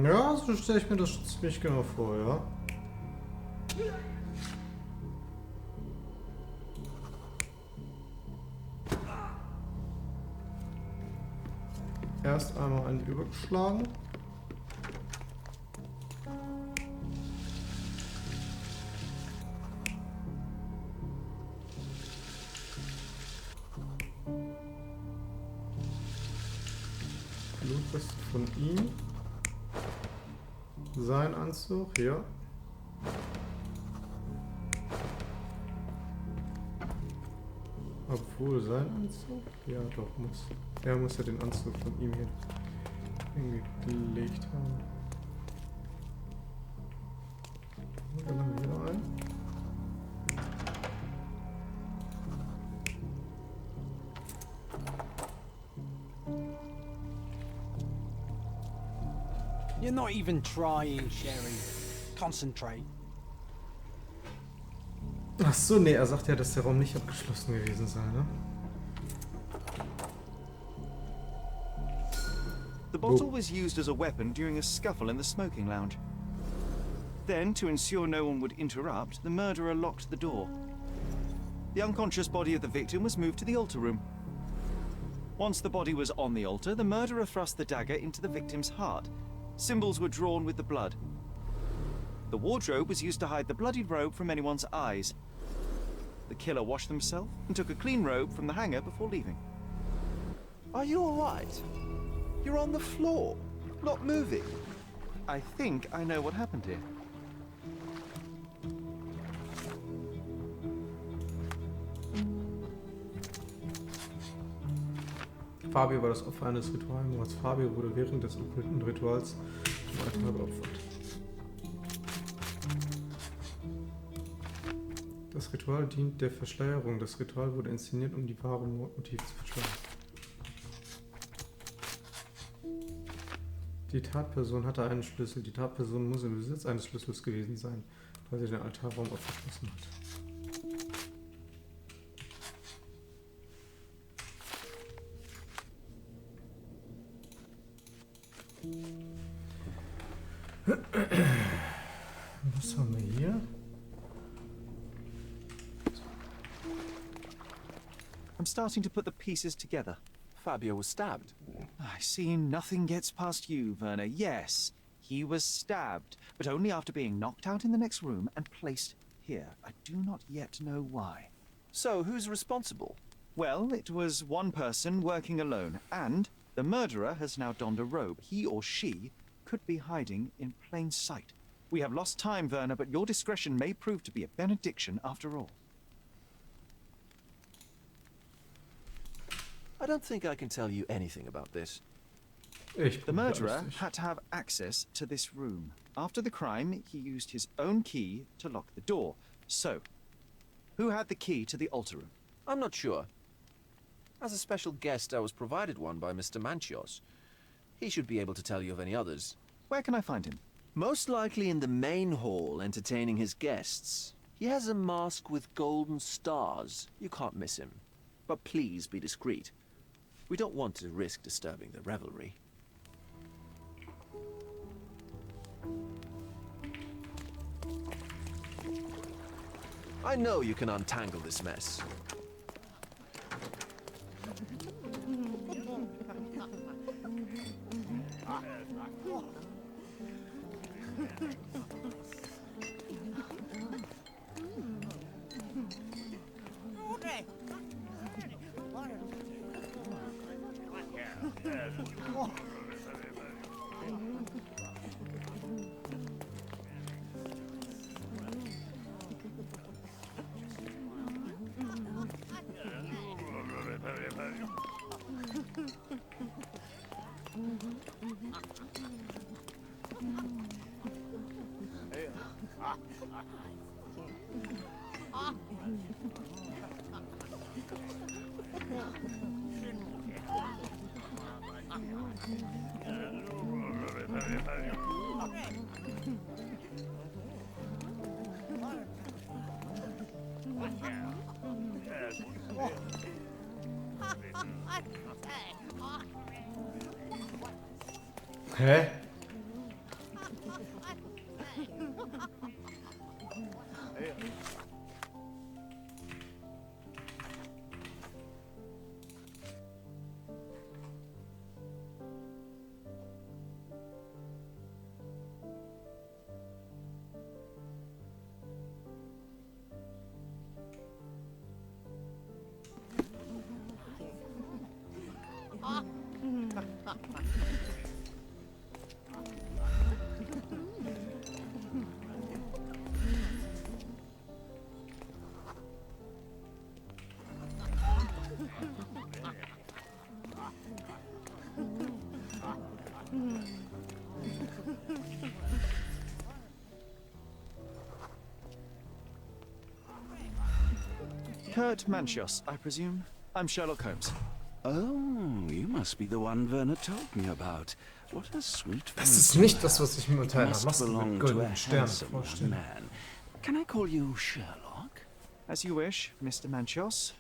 Ja, so stelle ich mir das ziemlich genau vor, ja. Erst einmal einen übergeschlagen. Blutreste von ihm. Sein Anzug, ja. Obwohl sein Anzug? Ja, doch, muss. Er muss ja den Anzug von ihm hier irgendwie gelegt haben. Dann haben wir hier noch einen. You're not even trying, Sherry. Concentrate. Ach so, nee, er sagt ja, dass der Raum nicht abgeschlossen gewesen sei, ne? The bottle was used as a weapon during a scuffle in the smoking lounge. Then, to ensure no one would interrupt, the murderer locked the door. The unconscious body of the victim was moved to the altar room. Once the body was on the altar, the murderer thrust the dagger into the victim's heart. Symbols were drawn with the blood. The wardrobe was used to hide the bloodied robe from anyone's eyes. The killer washed himself and took a clean robe from the hanger before leaving. Are you all right? You're on the floor, not moving. I think I know what happened here. Fabio war das Opfer eines Ritualmords. Fabio wurde während des okkulten Rituals zum Altar geopfert. Das Ritual dient der Verschleierung. Das Ritual wurde inszeniert, um die wahren Mordmotive zu verschleiern. Die Tatperson hatte einen Schlüssel. Die Tatperson muss im Besitz eines Schlüssels gewesen sein, weil sie den Altarraum abgeschlossen hat. Was haben wir hier? I'm starting to put the pieces together. Fabio was stabbed. I see nothing gets past you, Werner. Yes, he was stabbed, but only after being knocked out in the next room and placed here. I do not yet know why. So, who's responsible? Well, it was one person working alone, and the murderer has now donned a robe. He or she could be hiding in plain sight. We have lost time, Werner, but your discretion may prove to be a benediction after all. I don't think I can tell you anything about this. The murderer had to have access to this room. After the crime, he used his own key to lock the door. So, who had the key to the altar room? I'm not sure. As a special guest, I was provided one by Mr. Manchios. He should be able to tell you of any others. Where can I find him? Most likely in the main hall, entertaining his guests. He has a mask with golden stars. You can't miss him. But please be discreet. We don't want to risk disturbing the revelry. I know you can untangle this mess. Hä? Kurt Manchios, I presume? I'm Sherlock Holmes. Oh, you must be the one Werner told me about. What a sweet Das ist nicht das, was ich mir unter einer must Maske belong mit to a goldenen Sternen handsome young vorstelle. man. Can I call you Sherlock? As you wish, Mr. Manchios.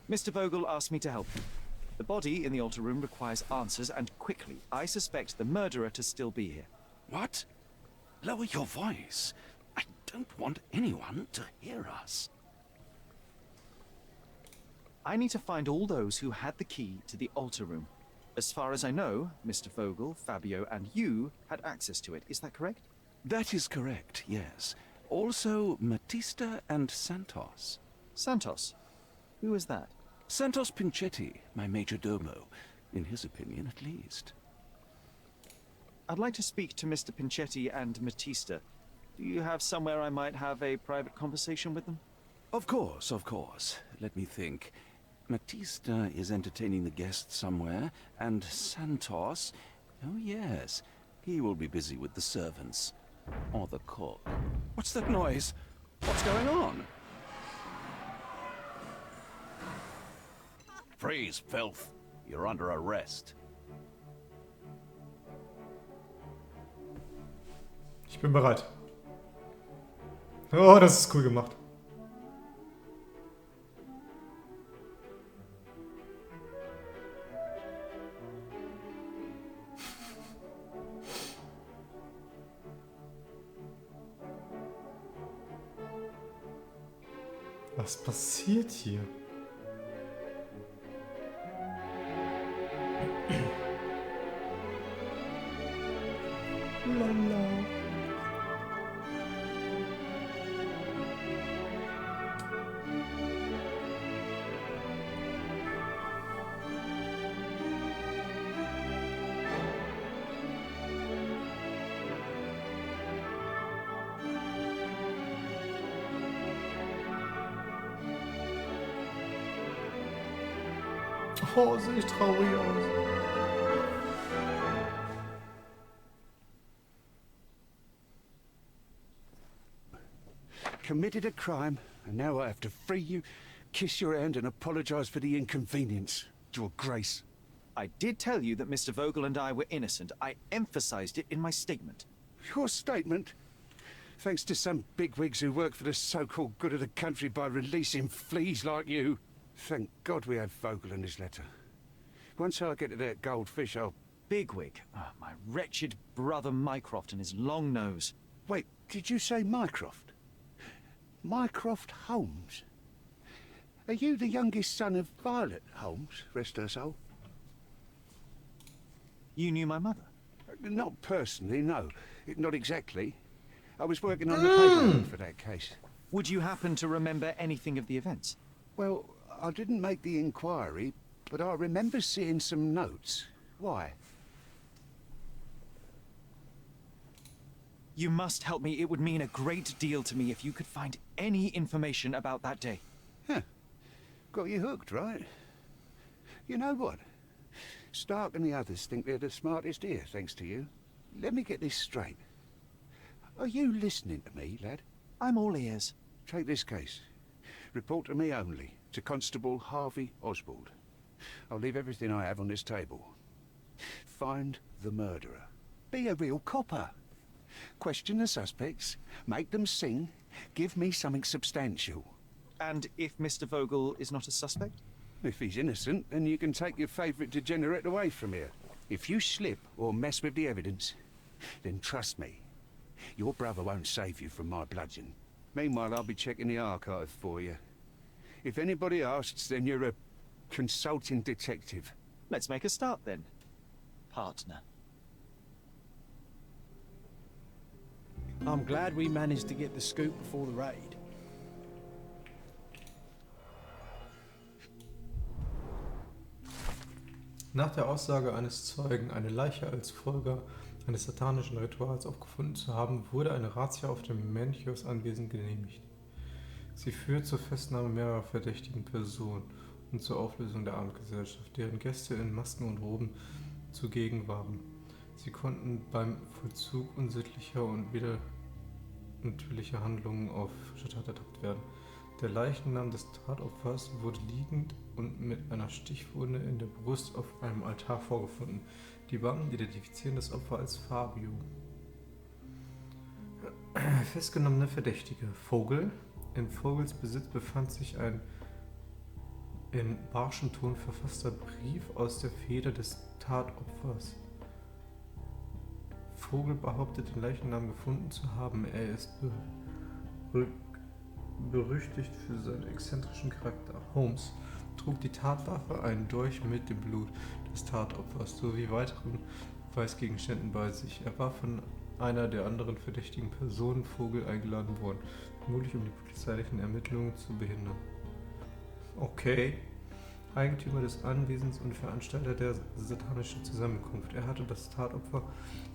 Mr. Vogel asked me to help you. The body in the altar room requires answers, and quickly. I suspect the murderer to still be here. What? Lower your voice. don't want anyone to hear us. I need to find all those who had the key to the altar room. As far as I know, Mr. Vogel, Fabio, and you had access to it. Is that correct? That is correct, yes. Also, Matista and Santos. Santos? Who is that? Santos Pinchetti, my major domo. In his opinion, at least. I'd like to speak to Mr. Pinchetti and Matista. Do you have somewhere I might have a private conversation with them? Of course, of course. Let me think. Matista is entertaining the guests somewhere, and Santos... Oh yes, he will be busy with the servants. Or the cook. What's that noise? What's going on? Freeze, filth. You're under arrest. Ich bin bereit. Oh, das ist cool gemacht. Was passiert hier? Lala. Oh, sehe ich traurig aus. Committed a crime, and now I have to free you, kiss your hand, and apologize for the inconvenience. Your Grace. I did tell you that Mr. Vogel and I were innocent. I emphasized it in my statement. Your statement? Thanks to some bigwigs who work for the so-called good of the country by releasing fleas like you. Thank God we have Vogel in his letter. Once I get to that goldfish, I'll... Bigwig? Oh, my wretched brother Mycroft and his long nose. Wait, did you say Mycroft? Mycroft Holmes? Are you the youngest son of Violet Holmes, rest her soul? You knew my mother? Not personally, no. Not exactly. I was working on the paperwork for that case. Would you happen to remember anything of the events? Well, I didn't make the inquiry, but I remember seeing some notes. Why? You must help me. It would mean a great deal to me if you could find any information about that day. Huh. Got you hooked, right? You know what? Stark and the others think they're the smartest here, thanks to you. Let me get this straight. Are you listening to me, lad? I'm all ears. Take this case. Report to me only, to Constable Harvey Oswald. I'll leave everything I have on this table. Find the murderer. Be a real copper. Question the suspects, make them sing, give me something substantial. And if Mr. Vogel is not a suspect? If he's innocent, then you can take your favourite degenerate away from here. If you slip or mess with the evidence, then trust me, your brother won't save you from my bludgeon. Meanwhile, I'll be checking the archive for you. If anybody asks, then you're a consulting detective. Let's make a start then, partner. I'm glad we managed to get the scoop before the raid. Nach der Aussage eines Zeugen, eine Leiche als Folge eines satanischen Rituals aufgefunden zu haben, wurde eine Razzia auf dem Manchios Anwesen genehmigt. Sie führt zur Festnahme mehrerer verdächtigen Personen und zur Auflösung der Abendgesellschaft, deren Gäste in Masken und Roben zugegen waren. Sie konnten beim Vollzug unsittlicher und widernatürlicher Handlungen auf frische Tat ertappt werden. Der Leichnam des Tatopfers wurde liegend und mit einer Stichwunde in der Brust auf einem Altar vorgefunden. Die Beamten identifizieren das Opfer als Fabio. Festgenommene Verdächtige. Vogel. In Vogels Besitz befand sich ein in barschem Ton verfasster Brief aus der Feder des Tatopfers. Vogel behauptet, den Leichnam gefunden zu haben. Er ist berüchtigt für seinen exzentrischen Charakter. Holmes trug die Tatwaffe, einen Dolch mit dem Blut des Tatopfers sowie weiteren Beweisgegenständen bei sich. Er war von einer der anderen verdächtigen Personen Vogel eingeladen worden, vermutlich um die polizeilichen Ermittlungen zu behindern. Okay. Eigentümer des Anwesens und Veranstalter der satanischen Zusammenkunft. Er hatte das Tatopfer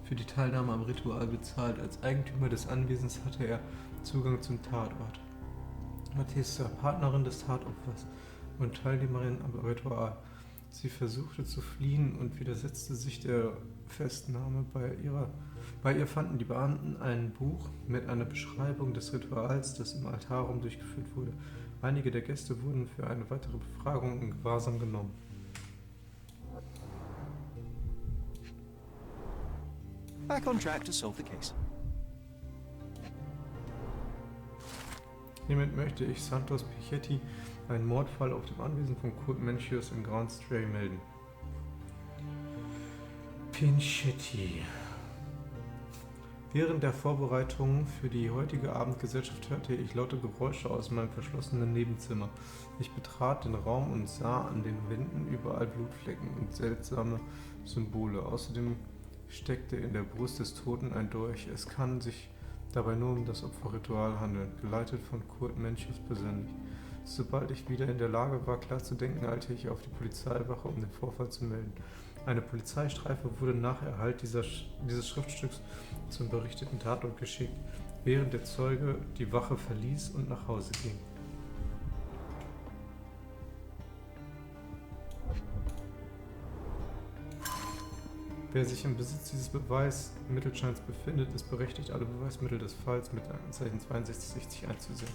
für die Teilnahme am Ritual bezahlt. Als Eigentümer des Anwesens hatte er Zugang zum Tatort. Matissa, Partnerin des Tatopfers und Teilnehmerin am Ritual. Sie versuchte zu fliehen und widersetzte sich der Festnahme. Bei ihr fanden die Beamten ein Buch mit einer Beschreibung des Rituals, das im Altarraum durchgeführt wurde. Einige der Gäste wurden für eine weitere Befragung in Gewahrsam genommen. Back on track to solve the case. Hiermit möchte ich Santos Pichetti einen Mordfall auf dem Anwesen von Kurt Mencius in Grand Stray melden. Pichetti. Während der Vorbereitungen für die heutige Abendgesellschaft hörte ich laute Geräusche aus meinem verschlossenen Nebenzimmer. Ich betrat den Raum und sah an den Wänden überall Blutflecken und seltsame Symbole. Außerdem steckte in der Brust des Toten ein Dolch. Es kann sich dabei nur um das Opferritual handeln, geleitet von Kurt Mencius persönlich. Sobald ich wieder in der Lage war, klar zu denken, eilte ich auf die Polizeiwache, um den Vorfall zu melden. Eine Polizeistreife wurde nach Erhalt dieses Schriftstücks zum berichteten Tatort geschickt, während der Zeuge die Wache verließ und nach Hause ging. Wer sich im Besitz dieses Beweismittelscheins befindet, ist berechtigt, alle Beweismittel des Falls mit Aktenzeichen 6260 einzusehen.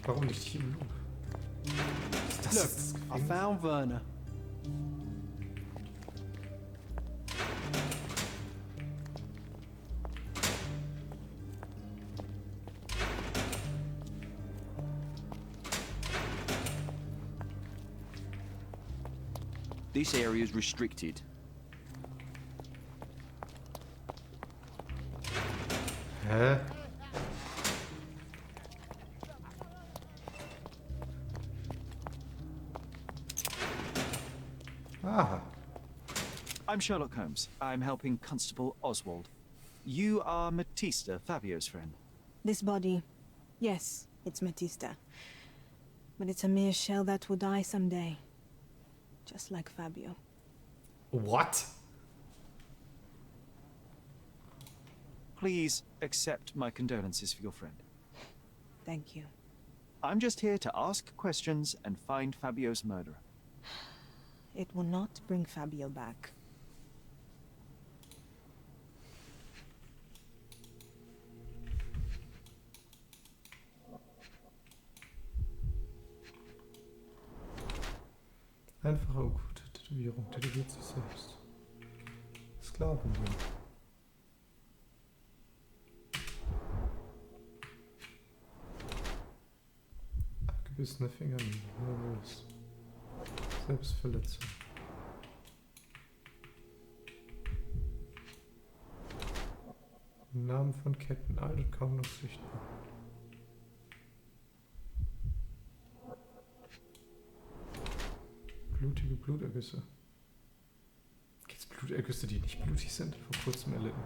Warum nicht hier im Loop? Look, I found Werner. This area is restricted. Hä? Ah. I'm Sherlock Holmes. I'm helping Constable Oswald. You are Matista, Fabio's friend. This body, yes, it's Matista. But it's a mere shell that will die someday. Just like Fabio. What? Please accept my condolences for your friend. Thank you. I'm just here to ask questions and find Fabio's murderer. It will not bring Fabio back. Einfache okkulte Tätowierung, tätowiert sich selbst. Sklavendienst. Abgebissene Fingernägel, nervös. Selbstverletzung. Namen von Ketten, alt und kaum noch sichtbar. Blutige Blutergüsse. Gibt es Blutergüsse, die nicht blutig sind? Vor kurzem erlitten.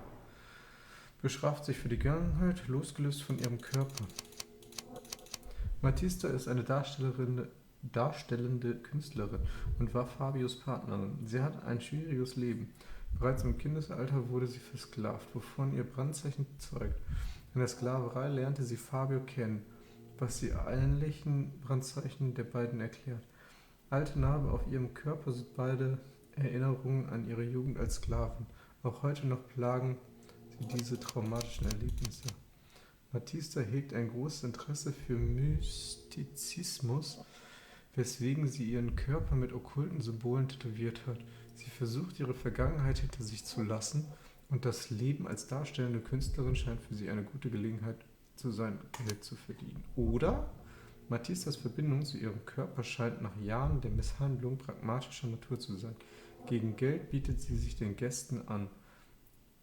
Bestraft sich für die Vergangenheit, losgelöst von ihrem Körper. Matista ist eine darstellende Künstlerin und war Fabios Partnerin. Sie hat ein schwieriges Leben. Bereits im Kindesalter wurde sie versklavt, wovon ihr Brandzeichen zeugt. In der Sklaverei lernte sie Fabio kennen, was die ähnlichen Brandzeichen der beiden erklärt. Alte Narben auf ihrem Körper sind beide Erinnerungen an ihre Jugend als Sklaven. Auch heute noch plagen sie diese traumatischen Erlebnisse. Matista hegt ein großes Interesse für Mystizismus, weswegen sie ihren Körper mit okkulten Symbolen tätowiert hat. Sie versucht, ihre Vergangenheit hinter sich zu lassen, und das Leben als darstellende Künstlerin scheint für sie eine gute Gelegenheit zu sein, Geld zu verdienen. Oder Matistas Verbindung zu ihrem Körper scheint nach Jahren der Misshandlung pragmatischer Natur zu sein. Gegen Geld bietet sie sich den Gästen an,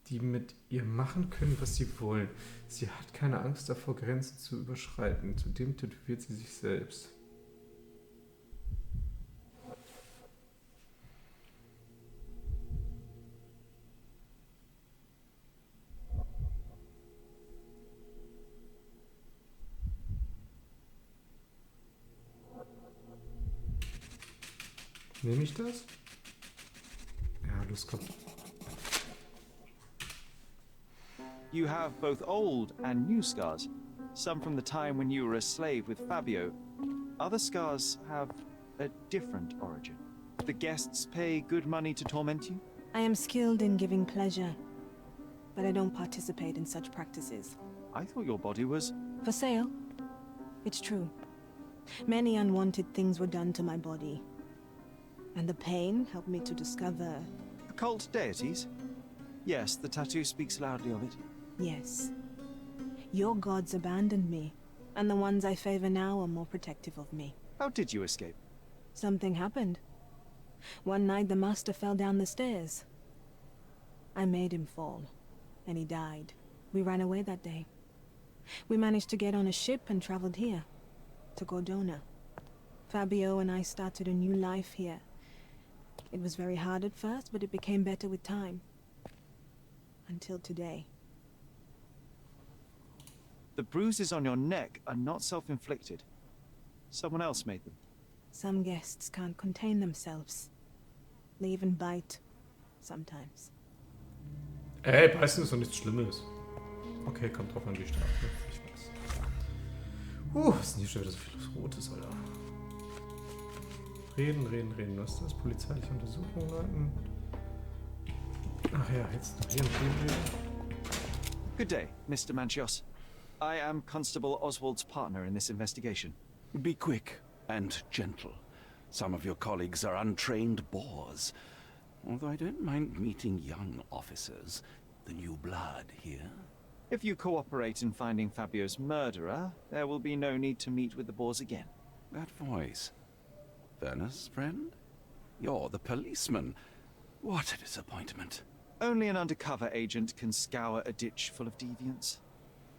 die mit ihr machen können, was sie wollen. Sie hat keine Angst davor, Grenzen zu überschreiten. Zudem tätowiert sie sich selbst. Nehme ich das? Ja, los, komm. You have both old and new scars. Some from the time when you were a slave with Fabio. Other scars have a different origin. The guests pay good money to torment you? I am skilled in giving pleasure, but I don't participate in such practices. I thought your body was... For sale? It's true. Many unwanted things were done to my body. And the pain helped me to discover... Occult deities? Yes, the tattoo speaks loudly of it. Yes. Your gods abandoned me, and the ones I favor now are more protective of me. How did you escape? Something happened. One night the master fell down the stairs. I made him fall, and he died. We ran away that day. We managed to get on a ship and traveled here, to Gordona. Fabio and I started a new life here. It was very hard at first, but it became better with time. Until today. The bruises on your neck are not self-inflicted. Someone else made them. Some guests can't contain themselves. They even bite. Sometimes. Ey, beißen ist doch nichts Schlimmes. Okay, kommt drauf an, wie stark. Ne? Ich weiß. Was ist denn hier schon wieder so viel Rotes, Alter? Reden. Was ist das? Polizeiliche Untersuchungen leiten. Ach ja, jetzt noch hier reden. Good day, Mr. Manchios. I am Constable Oswald's partner in this investigation. Be quick and gentle. Some of your colleagues are untrained boors. Although I don't mind meeting young officers. The new blood here. If you cooperate in finding Fabio's murderer, there will be no need to meet with the Boers again. That voice. Werner's friend? You're the policeman. What a disappointment. Only an undercover agent can scour a ditch full of deviants.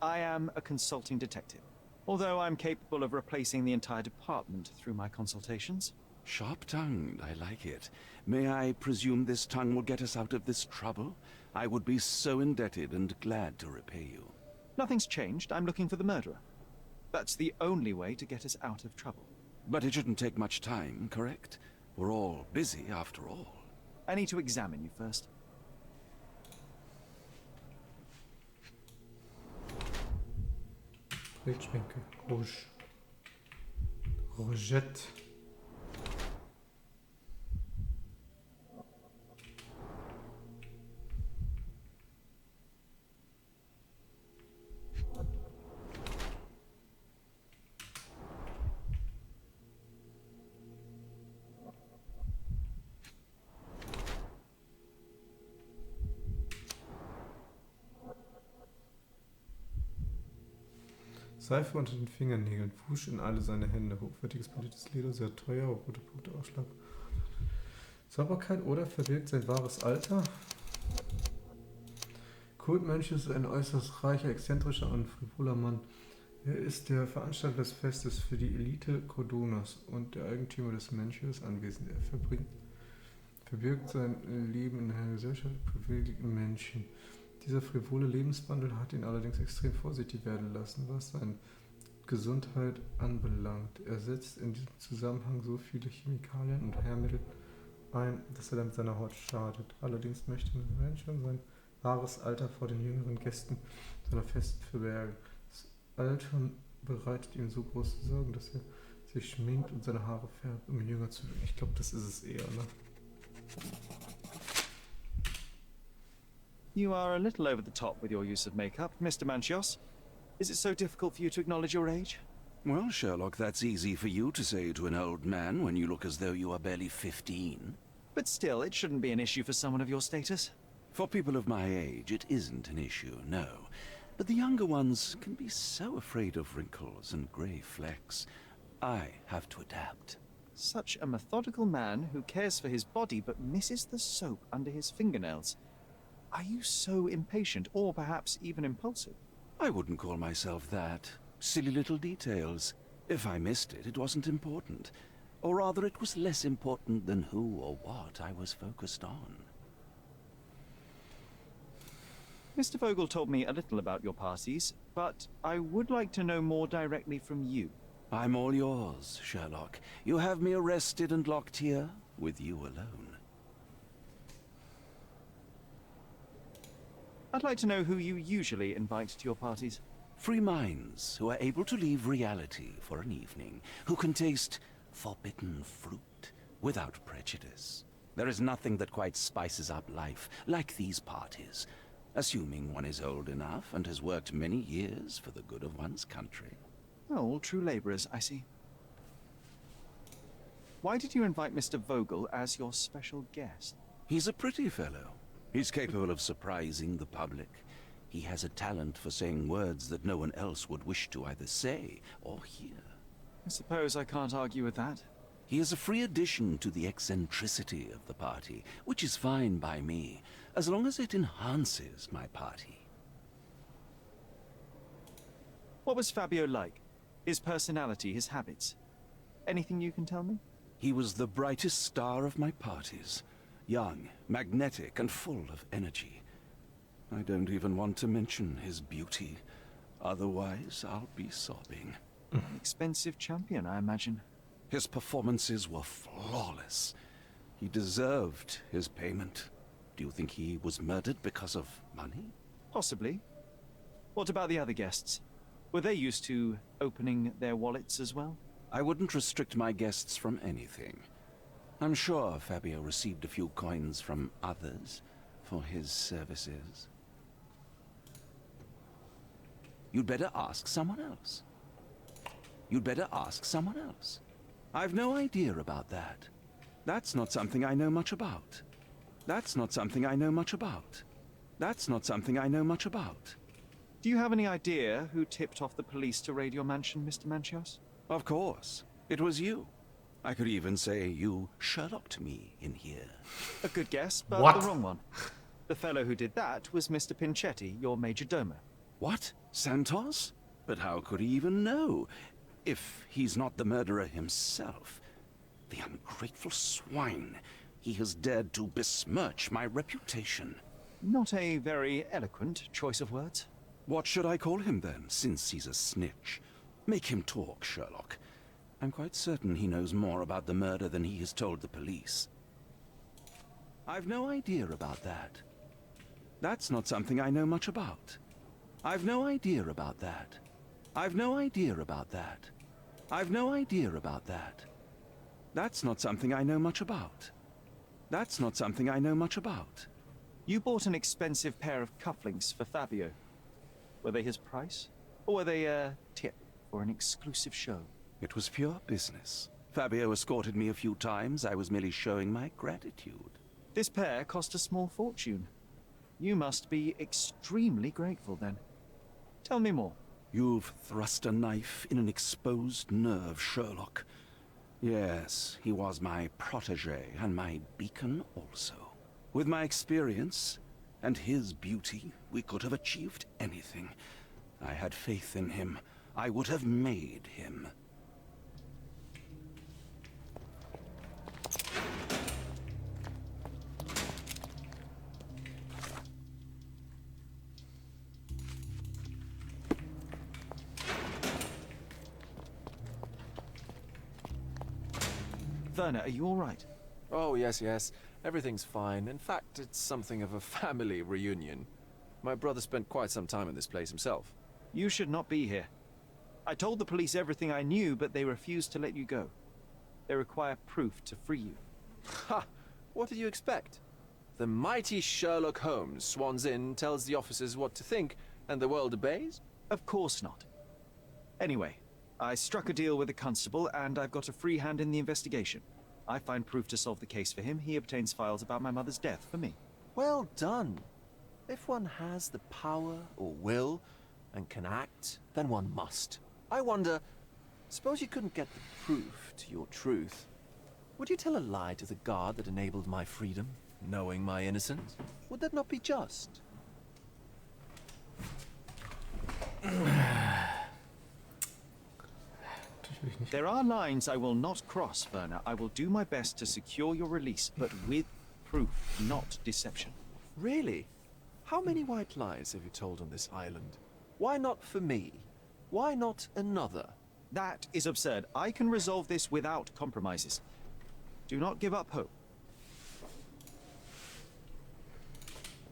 I am a consulting detective, although I'm capable of replacing the entire department through my consultations. Sharp-tongued, I like it. May I presume this tongue will get us out of this trouble? I would be so indebted and glad to repay you. Nothing's changed. I'm looking for the murderer. That's the only way to get us out of trouble. But it shouldn't take much time, correct? We're all busy, after all. I need to examine you first. Bildschminke. Rouge. Rogette. Seife unter den Fingernägeln, Wusch in alle seine Hände, hochwertiges politisches Leder, sehr teuer, rote Punkte, Ausschlag. Sauberkeit oder verbirgt sein wahres Alter? Kultmönch ist ein äußerst reicher, exzentrischer und frivoler Mann. Er ist der Veranstalter des Festes für die Elite Cordonas und der Eigentümer des Mönches anwesend. Er verbirgt sein Leben in einer Gesellschaft privilegierten Menschen. Dieser frivole Lebenswandel hat ihn allerdings extrem vorsichtig werden lassen, was seine Gesundheit anbelangt. Er setzt in diesem Zusammenhang so viele Chemikalien und Heilmittel ein, dass er damit seiner Haut schadet. Allerdings möchte der Mensch sein wahres Alter vor den jüngeren Gästen seiner Feste verbergen. Das Alter bereitet ihm so große Sorgen, dass er sich schminkt und seine Haare färbt, um jünger zu werden. Ich glaube, das ist es eher, ne? You are a little over the top with your use of makeup, Mr. Manchios. Is it so difficult for you to acknowledge your age? Well, Sherlock, that's easy for you to say to an old man when you look as though you are barely 15. But still, it shouldn't be an issue for someone of your status. For people of my age, it isn't an issue, no. But the younger ones can be so afraid of wrinkles and grey flecks. I have to adapt. Such a methodical man who cares for his body but misses the soap under his fingernails. Are you so impatient, or perhaps even impulsive? I wouldn't call myself that. Silly little details. If I missed it, it wasn't important. Or rather, it was less important than who or what I was focused on. Mr. Vogel told me a little about your parties, but I would like to know more directly from you. I'm all yours, Sherlock. You have me arrested and locked here, with you alone. I'd like to know who you usually invite to your parties. Free minds who are able to leave reality for an evening, who can taste forbidden fruit without prejudice. There is nothing that quite spices up life like these parties, assuming one is old enough and has worked many years for the good of one's country. Oh, all true laborers, I see. Why did you invite Mr. Vogel as your special guest? He's a pretty fellow. He's capable of surprising the public. He has a talent for saying words that no one else would wish to either say or hear. I suppose I can't argue with that. He is a free addition to the eccentricity of the party, which is fine by me, as long as it enhances my party. What was Fabio like? His personality, his habits? Anything you can tell me? He was the brightest star of my parties. Young, magnetic, and full of energy. I don't even want to mention his beauty. Otherwise, I'll be sobbing. Expensive champion, I imagine. His performances were flawless. He deserved his payment. Do you think he was murdered because of money? Possibly. What about the other guests? Were they used to opening their wallets as well? I wouldn't restrict my guests from anything. I'm sure Fabio received a few coins from others for his services. You'd better ask someone else. You'd better ask someone else. I've no idea about that. That's not something I know much about. That's not something I know much about. That's not something I know much about. Do you have any idea who tipped off the police to raid your mansion, Mr. Manchios? Of course. It was you. I could even say you Sherlocked me in here. A good guess, but What? the wrong one. The fellow who did that was Mr. Pinchetti, your major domo. What? Santos? But how could he even know? If he's not the murderer himself. The ungrateful swine. He has dared to besmirch my reputation. Not a very eloquent choice of words. What should I call him then, since he's a snitch? Make him talk, Sherlock. I'm quite certain he knows more about the murder than he has told the police. I've no idea about that. That's not something I know much about. I've no idea about that. I've no idea about that. I've no idea about that. That's not something I know much about. That's not something I know much about. You bought an expensive pair of cufflinks for Fabio. Were they his price? Or were they a tip for an exclusive show? It was pure business. Fabio escorted me a few times. I was merely showing my gratitude. This pair cost a small fortune. You must be extremely grateful then. Tell me more. You've thrust a knife in an exposed nerve, Sherlock. Yes, he was my protege and my beacon also. With my experience and his beauty, we could have achieved anything. I had faith in him. I would have made him. Werner, are you all right? Oh, yes. Everything's fine. In fact, it's something of a family reunion. My brother spent quite some time in this place himself. You should not be here. I told the police everything I knew, but they refused to let you go. They require proof to free you. Ha! What did you expect? The mighty Sherlock Holmes swans in, tells the officers what to think, and the world obeys? Of course not. Anyway, I struck a deal with the constable, and I've got a free hand in the investigation. I find proof to solve the case for him. He obtains files about my mother's death for me. Well done. If one has the power or will and can act, then one must. I wonder, Suppose you couldn't get the proof to your truth. Would you tell a lie to the guard that enabled my freedom, knowing my innocence? Would that not be just? There are lines I will not cross, Werner. I will do my best to secure your release, but with proof, not deception. Really? How many white lies have you told on this island? Why not for me? Why not another? That is absurd. I can resolve this without compromises. Do not give up hope.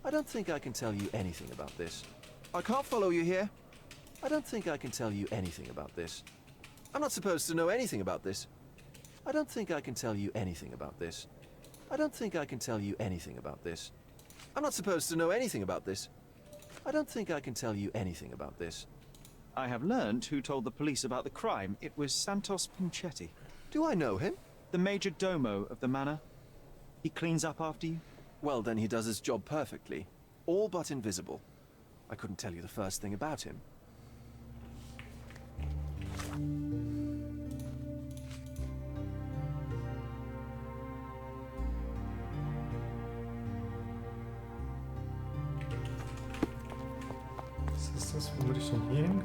I don't think I can tell you anything about this. I can't follow you here. I don't think I can tell you anything about this. I'm not supposed to know anything about this. I don't think I can tell you anything about this. I don't think I can tell you anything about this. I'm not supposed to know anything about this. I don't think I can tell you anything about this. I have learned who told the police about the crime. It was Santos Pinchetti, Do I know him? the major domo of the manor. He cleans up after you. Well, then he does his job perfectly. All but invisible. I couldn't tell you the first thing about him. Was ist das? Wo würde ich denn hier hin?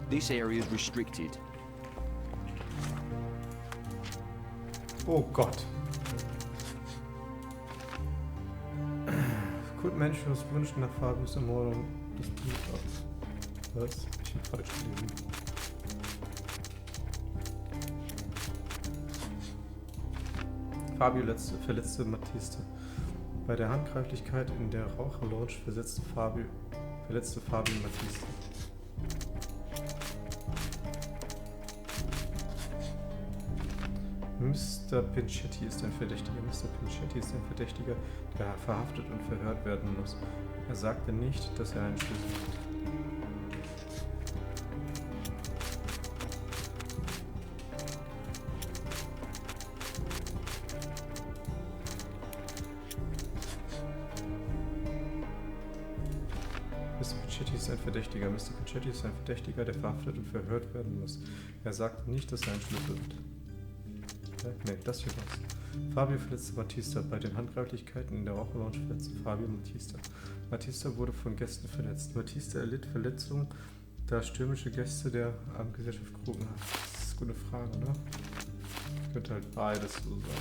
This area is restricted. Oh Gott. Kurt Menschus Wunsch nach Fabius Ermordung des Bluters. Was? Ich hab falsch gelesen. Fabio verletzte Matiste. Bei der Handgreiflichkeit in der Raucherlounge verletzte Fabio Matiste. Mr. Pinchetti ist ein Verdächtiger. Mr. Pinchetti ist ein Verdächtiger, der verhaftet und verhört werden muss. Er sagte nicht, dass er einen Schlüssel hat. Mr. Pinchetti ist ein Verdächtiger. Mr. Pinchetti ist ein Verdächtiger, der verhaftet und verhört werden muss. Er sagte nicht, dass er einen Schlüssel hat. Ne, das hier war's. Fabio verletzte Matista. Bei den Handgreiflichkeiten in der Raucherlounge verletzte Fabio Matista. Matista wurde von Gästen verletzt. Matista erlitt Verletzungen, da stürmische Gäste der Abendgesellschaft gerufen haben. Das ist eine gute Frage, ne? Könnte halt beides so sein.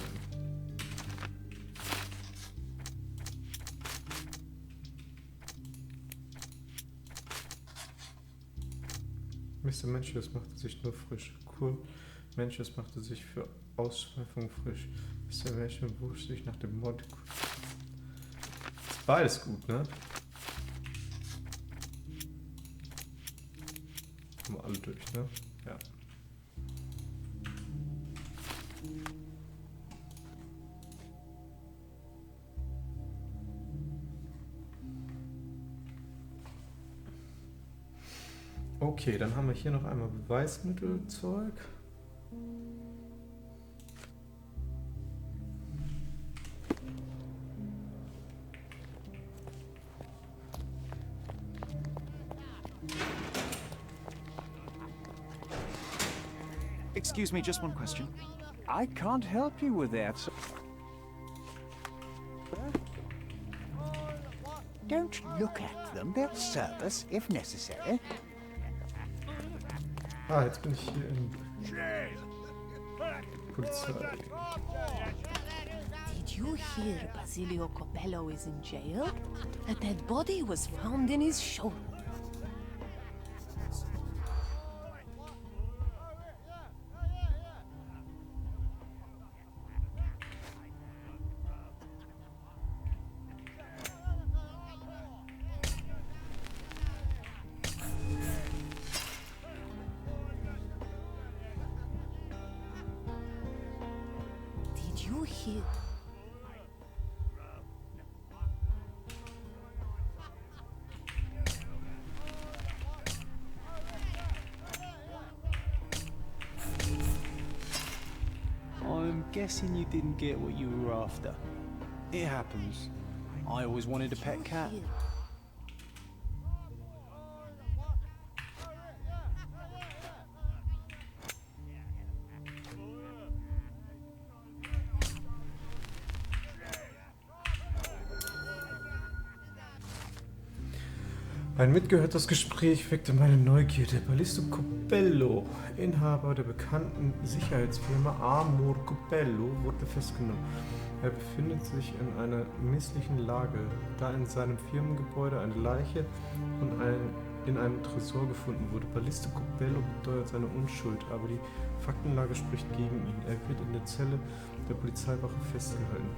Mr. Menschus machte sich nur frisch. Cool. Menschus machte sich für Ausschweifung frisch. Mr. Menschus wusch sich nach dem Mord. Ist beides gut, ne? Haben wir alle durch, ne? Ja. Okay, dann haben wir hier noch einmal Beweismittelzeug. Excuse me, just one question. I can't help you with that. Don't look at them. They'll serve us if necessary. Ah, jetzt bin ich hier in Polizei. Did you hear Basilio Copello is in jail? A dead body was found in his shoulder. Did you hear? I'm guessing you didn't get what you were after. It happens. I always wanted a pet cat. Ein mitgehörtes Gespräch weckte meine Neugierde. Ballisto Copello, Inhaber der bekannten Sicherheitsfirma Amor Copello, wurde festgenommen. Er befindet sich in einer misslichen Lage, da in seinem Firmengebäude eine Leiche in einem Tresor gefunden wurde. Ballisto Copello beteuert seine Unschuld, aber die Faktenlage spricht gegen ihn. Er wird in der Zelle der Polizeiwache festgehalten.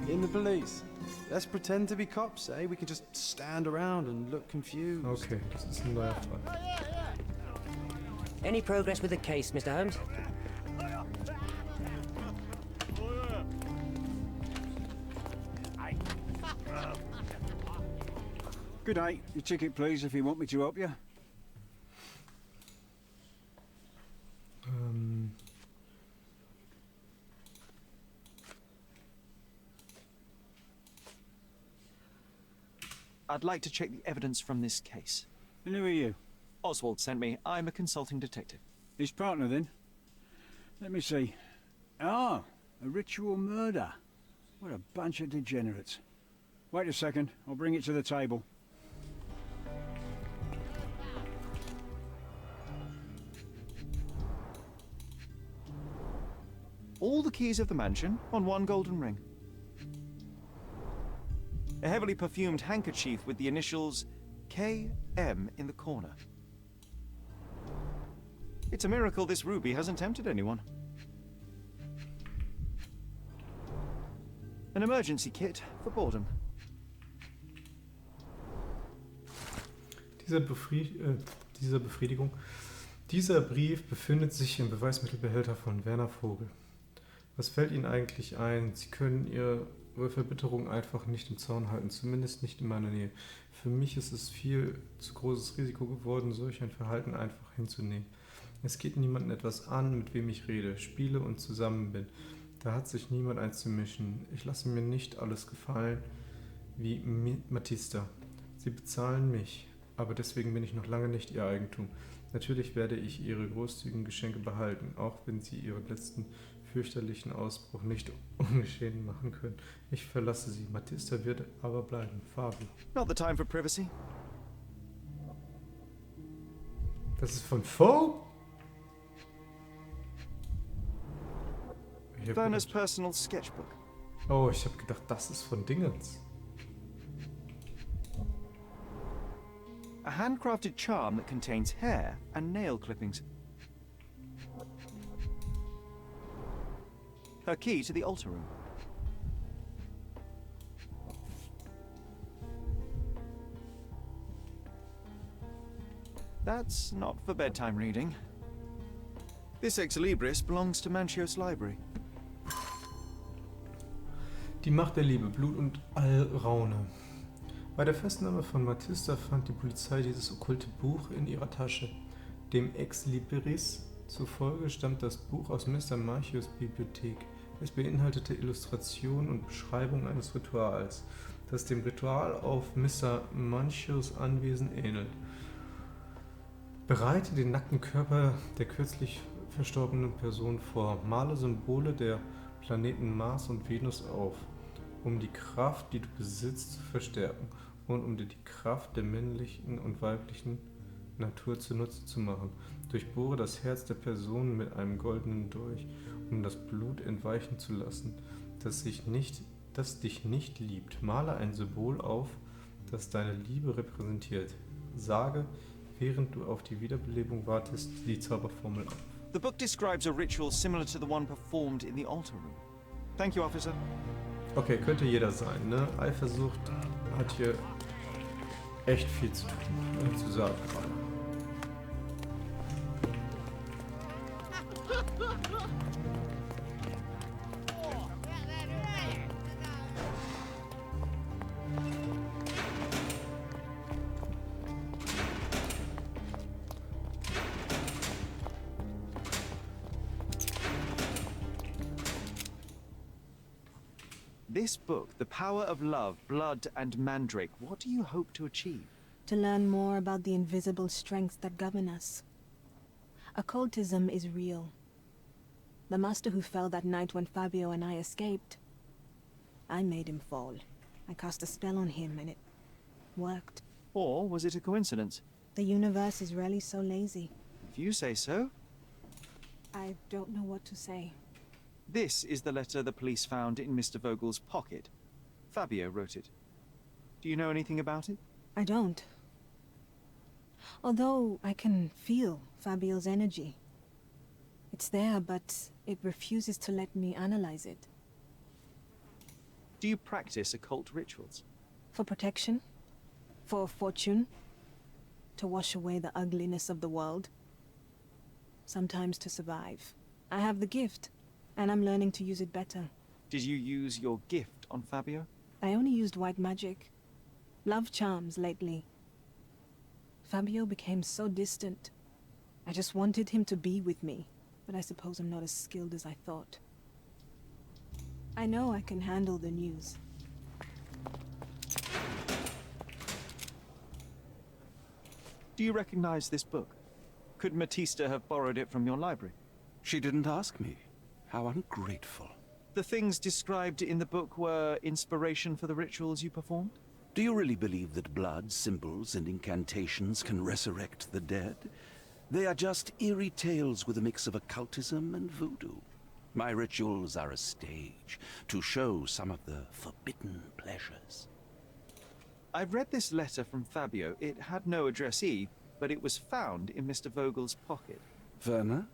In the police. Let's pretend to be cops, eh? We can just stand around and look confused. Okay, das ist ein neuer Fall. Any progress with the case, Mr. Holmes? Good day. Your ticket, please, if you want me to help you. I'd like to check the evidence from this case. And who are you? Oswald sent me. I'm a consulting detective. His partner, then? Let me see. Ah, a ritual murder. What a bunch of degenerates. Wait a second. I'll bring it to the table. All the keys of the mansion on one golden ring. A heavily perfumed handkerchief with the initials KM in the corner. It's a miracle this ruby hasn't tempted anyone. An emergency kit for boredom. Dieser Brief befindet sich im Beweismittelbehälter von Werner Vogel. Was fällt Ihnen eigentlich ein? Sie können Ihre Verbitterung einfach nicht im Zaun halten, zumindest nicht in meiner Nähe. Für mich ist es viel zu großes Risiko geworden, solch ein Verhalten einfach hinzunehmen. Es geht niemandem etwas an, mit wem ich rede, spiele und zusammen bin. Da hat sich niemand einzumischen. Ich lasse mir nicht alles gefallen wie Matista. Sie bezahlen mich, aber deswegen bin ich noch lange nicht Ihr Eigentum. Natürlich werde ich Ihre großzügigen Geschenke behalten, auch wenn Sie Ihren letzten fürchterlichen Ausbruch nicht ungeschehen machen können. Ich verlasse Sie. Matista wird aber bleiben. Fabio. Not the time for privacy. Das ist von Foe? Werner's personal sketchbook. Oh, ich habe gedacht, das ist von Dingens. A handcrafted charm that contains hair and nail clippings. Her key to the altar room. That's not for bedtime reading. This ex libris belongs to Manchios Library. Die Macht der Liebe, Blut und Alraune. Bei der Festnahme von Matista fand die Polizei dieses okkulte Buch in ihrer Tasche. Dem Ex Libris zufolge stammt das Buch aus Mr. Manchios Bibliothek. Es beinhaltete Illustrationen und Beschreibungen eines Rituals, das dem Ritual auf Mr. Manchios Anwesen ähnelt. Bereite den nackten Körper der kürzlich verstorbenen Person vor, male Symbole der Planeten Mars und Venus auf, um die Kraft, die du besitzt, zu verstärken und um dir die Kraft der männlichen und weiblichen Natur zunutze zu machen. Durchbohre das Herz der Person mit einem goldenen Dolch, um das Blut entweichen zu lassen, das dich nicht liebt. Male ein Symbol auf, das deine Liebe repräsentiert. Sage, während du auf die Wiederbelebung wartest, die Zauberformel auf. The book describes a ritual similar to the one performed in the altar room. Thank you, officer. Okay, könnte jeder sein, ne? Eifersucht hat hier echt viel zu tun, zu sagen. This book, The Power of Love, Blood and Mandrake, what do you hope to achieve? To learn more about the invisible strengths that govern us. Occultism is real. The master who fell that night when Fabio and I escaped, I made him fall. I cast a spell on him and it worked. Or was it a coincidence? The universe is really so lazy. If you say so. I don't know what to say. This is the letter the police found in Mr. Vogel's pocket. Fabio wrote it. Do you know anything about it? I don't. Although I can feel Fabio's energy. It's there, but it refuses to let me analyze it. Do you practice occult rituals? For protection? For fortune? To wash away the ugliness of the world? Sometimes to survive. I have the gift, and I'm learning to use it better. Did you use your gift on Fabio? I only used white magic. Love charms lately. Fabio became so distant. I just wanted him to be with me, but I suppose I'm not as skilled as I thought. I know I can handle the news. Do you recognize this book? Could Matista have borrowed it from your library? She didn't ask me. How ungrateful. The things described in the book were inspiration for the rituals you performed? Do you really believe that blood, symbols, and incantations can resurrect the dead? They are just eerie tales with a mix of occultism and voodoo. My rituals are a stage to show some of the forbidden pleasures. I've read this letter from Fabio. It had no addressee, but it was found in Mr. Vogel's pocket. Werner?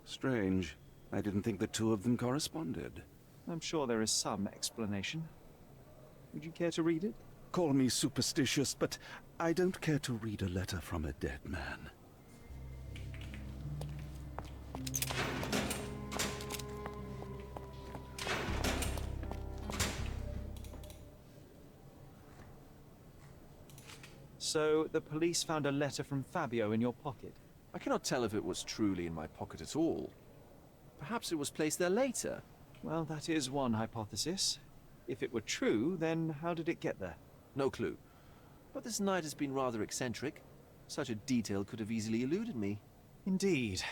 Strange. I didn't think the two of them corresponded. I'm sure there is some explanation. Would you care to read it? Call me superstitious, but I don't care to read a letter from a dead man. So, the police found a letter from Fabio in your pocket? I cannot tell if it was truly in my pocket at all. Perhaps it was placed there later. Well, that is one hypothesis. If it were true, then how did it get there? No clue. But this night has been rather eccentric. Such a detail could have easily eluded me. Indeed.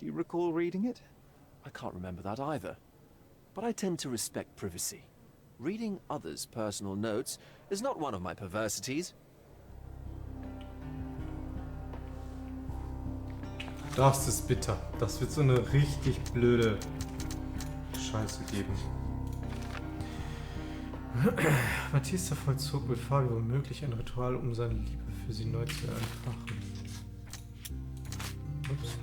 Do you recall reading it? I can't remember that either. But I tend to respect privacy. Reading others' personal notes is not one of my perversities. Das ist bitter. Das wird so eine richtig blöde Scheiße geben. Matista vollzog mit Fabio womöglich ein Ritual, um seine Liebe für sie neu zu entfachen. Ups.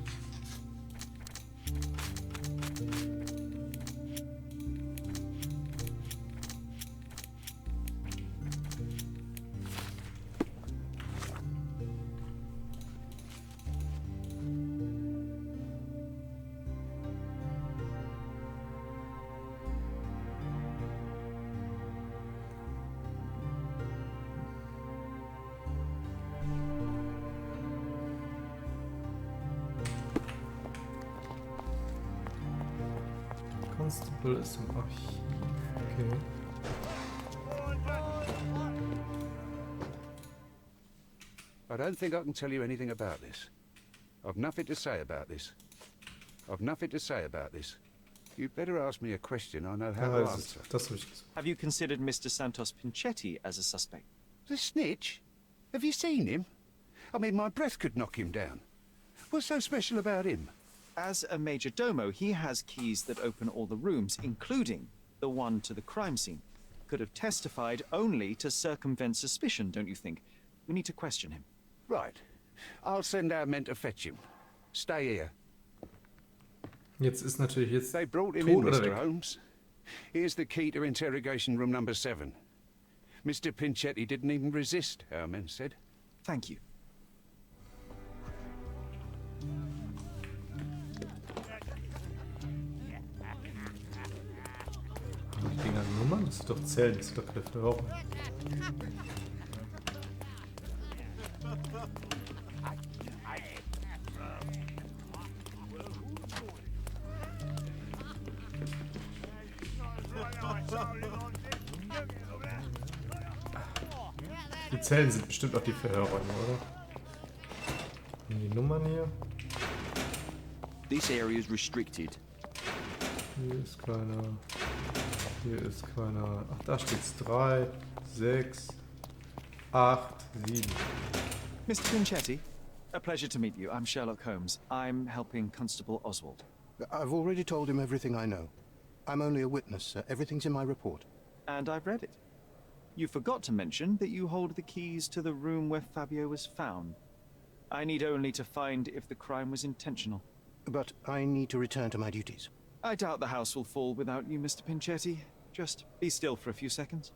Constable ist im Archiv. Okay. I don't think I can tell you anything about this. I've nothing to say about this. I've nothing to say about this. You'd better ask me a question I know how to answer. Have you considered Mr. Santos Pinchetti as a suspect? The snitch? Have you seen him? I mean, my breath could knock him down. What's so special about him? As a major domo, he has keys that open all the rooms, including the one to the crime scene. Could have testified only to circumvent suspicion, don't you think? We need to question him. Right. I'll send our men to fetch him. Stay here. Jetzt ist natürlich jetzt They brought him tot in, oder Mr. weg. Holmes. Here's the key to interrogation room number 7. Mr. Pinchetti didn't even resist, our men said. Thank you. Die Dinger Nummern? Das ist doch Zellen, das ist doch keine Verhörung. Die Zellen sind bestimmt auch die Verhörräume, oder? Und die Nummern hier? This area is restricted. Hier ist keiner. Hier ist keiner. Ach, da steht's 3, 6, 8, 7. Mr. Pinchetti, a pleasure to meet you. I'm Sherlock Holmes. I'm helping Constable Oswald. I've already told him everything I know. I'm only a witness, sir. Everything's in my report. And I've read it. You forgot to mention that you hold the keys to the room where Fabio was found. I need only to find if the crime was intentional. But I need to return to my duties. I doubt the house will fall without you, Mr. Pinchetti. Just be still for a few seconds.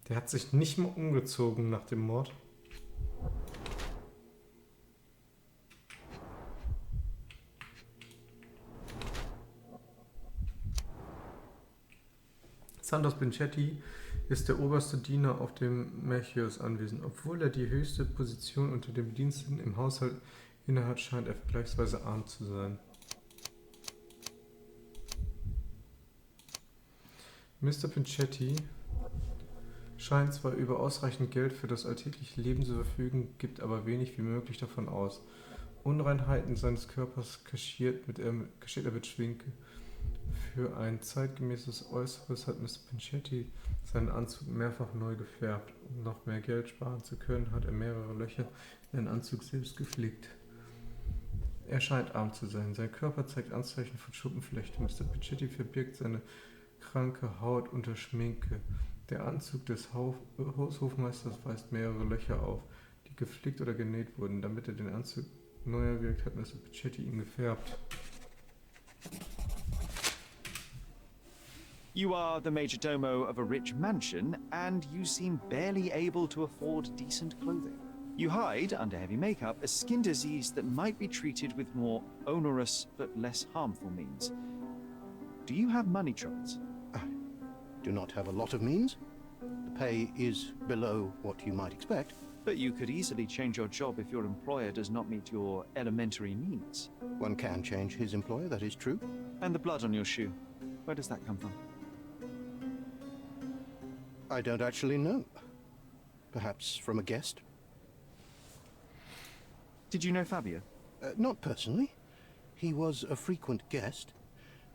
Der hat sich nicht mal umgezogen nach dem Mord. Santos Pinchetti ist der oberste Diener auf dem Mercius-Anwesen. Obwohl er die höchste Position unter den Bediensteten im Haushalt innehat, scheint er vergleichsweise arm zu sein. Mr. Pinchetti scheint zwar über ausreichend Geld für das alltägliche Leben zu verfügen, gibt aber wenig wie möglich davon aus. Unreinheiten seines Körpers kaschiert er mit Schminke. Für ein zeitgemäßes Äußeres hat Mr. Pinchetti seinen Anzug mehrfach neu gefärbt. Um noch mehr Geld sparen zu können, hat er mehrere Löcher in den Anzug selbst geflickt. Er scheint arm zu sein. Sein Körper zeigt Anzeichen von Schuppenflechten. Mr. Pinchetti verbirgt seine kranke Haut unter Schminke. Der Anzug des Haushofmeisters weist mehrere Löcher auf, die geflickt oder genäht wurden. Damit er den Anzug neuer wirkt, hat Mr. Pinchetti ihn gefärbt. You are the major domo of a rich mansion, and you seem barely able to afford decent clothing. You hide, under heavy makeup, a skin disease that might be treated with more onerous but less harmful means. Do you have money troubles? I do not have a lot of means. The pay is below what you might expect. But you could easily change your job if your employer does not meet your elementary needs. One can change his employer, that is true. And the blood on your shoe, where does that come from? I don't actually know. Perhaps from a guest? Did you know Fabio? Not personally. He was a frequent guest,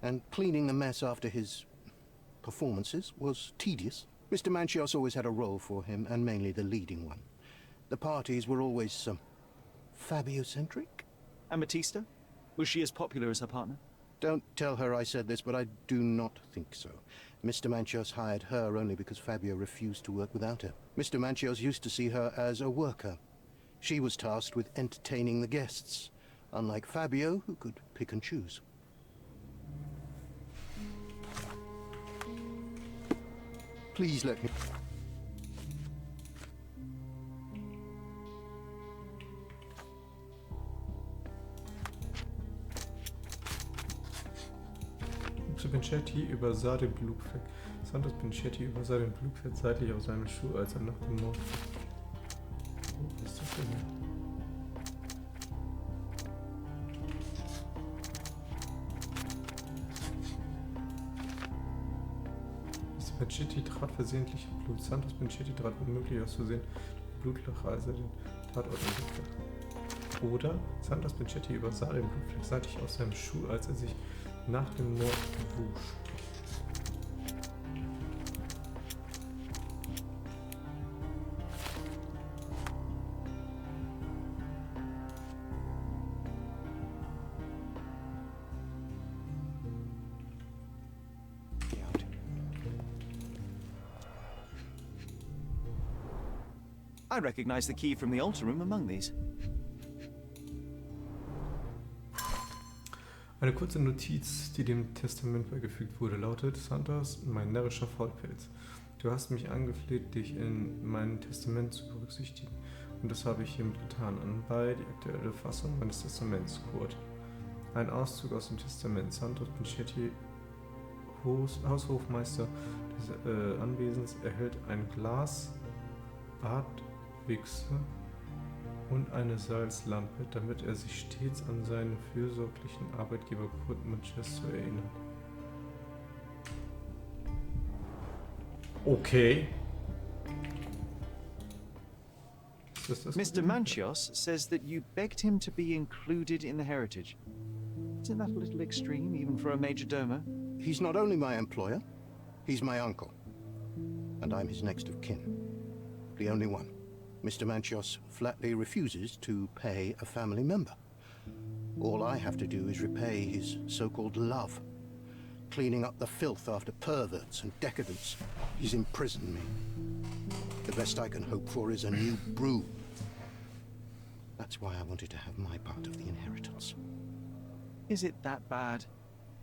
and cleaning the mess after his performances was tedious. Mr. Manchios always had a role for him, and mainly the leading one. The parties were always Fabio-centric. And Matista? Was she as popular as her partner? Don't tell her I said this, but I do not think so. Mr. Manchios hired her only because Fabio refused to work without her. Mr. Manchios used to see her as a worker. She was tasked with entertaining the guests, unlike Fabio, who could pick and choose. Please let me... Mr. Pinchetti übersah den Blutfleck. Santos Pinchetti übersah den Blutfleck seitlich auf seinem Schuh, als er nach dem Mord... Oh, was ist das denn hier? Mr. Pinchetti trat versehentlich in Blut. Santos Pinchetti trat womöglich aus Versehen Blutlache, als er den Tatort entdeckte. Oder Santos Pinchetti übersah den Blutfleck seitlich aus seinem Schuh, als er sich nach dem Mord wusch. I recognize the key from the altar room among these. Eine kurze Notiz, die dem Testament beigefügt wurde, lautet: Santos, mein närrischer Faulpelz. Du hast mich angefleht, dich in meinem Testament zu berücksichtigen. Und das habe ich hiermit getan. Anbei die aktuelle Fassung meines Testaments, Kurt. Ein Auszug aus dem Testament. Santos Pinchetti, Haushofmeister des Anwesens, erhält ein Glas Bartwichse und eine Salzlampe, damit er sich stets an seinen fürsorglichen Arbeitgeber Kurt Manchester erinnert. Okay. Mr. Manchios says that you begged him to be included in the heritage. Isn't that a little extreme, even for a major domo? He's not only my employer, he's my uncle. And I'm his next of kin. The only one. Mr. Manchios flatly refuses to pay a family member. All I have to do is repay his so-called love. Cleaning up the filth after perverts and decadents. He's imprisoned me. The best I can hope for is a new broom. That's why I wanted to have my part of the inheritance. Is it that bad?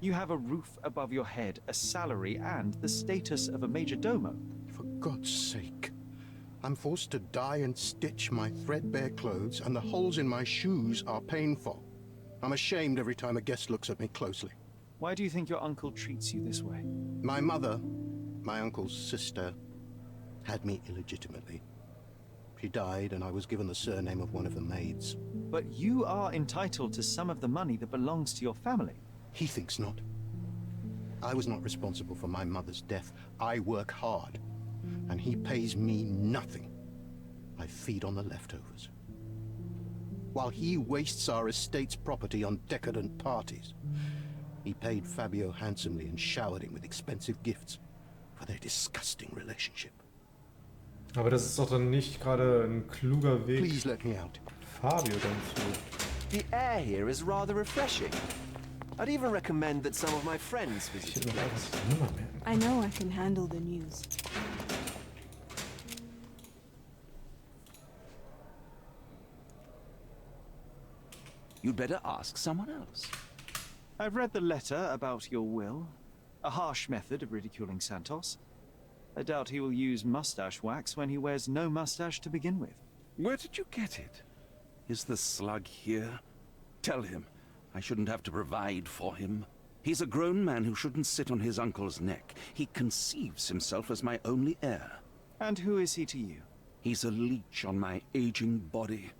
You have a roof above your head, a salary, and the status of a major domo. For God's sake. I'm forced to dye and stitch my threadbare clothes, and the holes in my shoes are painful. I'm ashamed every time a guest looks at me closely. Why do you think your uncle treats you this way? My mother, my uncle's sister, had me illegitimately. She died, and I was given the surname of one of the maids. But you are entitled to some of the money that belongs to your family. He thinks not. I was not responsible for my mother's death. I work hard, and he pays me nothing. I feed on the leftovers. While he wastes our estate's property on decadent parties, he paid Fabio handsomely and showered him with expensive gifts for their disgusting relationship. Aber das ist doch dann nicht gerade ein kluger Weg, Please let me out. Fabio dann zu... The air here is rather refreshing. I'd even recommend that some of my friends visit the place. I know I can handle the news. You'd better ask someone else. I've read the letter about your will. A harsh method of ridiculing Santos. I doubt he will use mustache wax when he wears no mustache to begin with. Where did you get it? Is the slug here? Tell him I shouldn't have to provide for him. He's a grown man who shouldn't sit on his uncle's neck. He conceives himself as my only heir. And who is he to you? He's a leech on my aging body.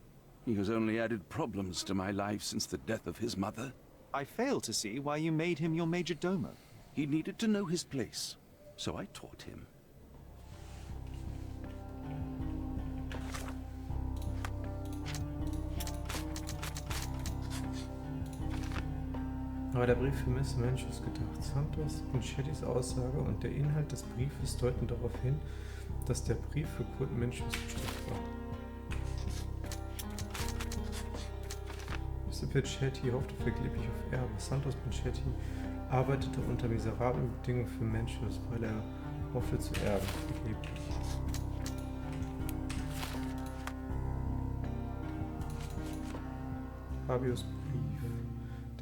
He has only added problems to my life since the death of his mother. I fail to see why you made him your major domo. He needed to know his place, so I taught him. Aber der Brief für Mr. Manchios gedacht. Santos Pinchettis Aussage und der Inhalt des Briefes deuten darauf hin, dass der Brief für Kurt Manchios bestimmt war. Mr. Pinchetti hoffte vergeblich auf Erbe. Santos Pinchetti arbeitete unter miserablen Bedingungen für Manchios, weil er hoffte zu erben. Vergeblich. Fabios Brief.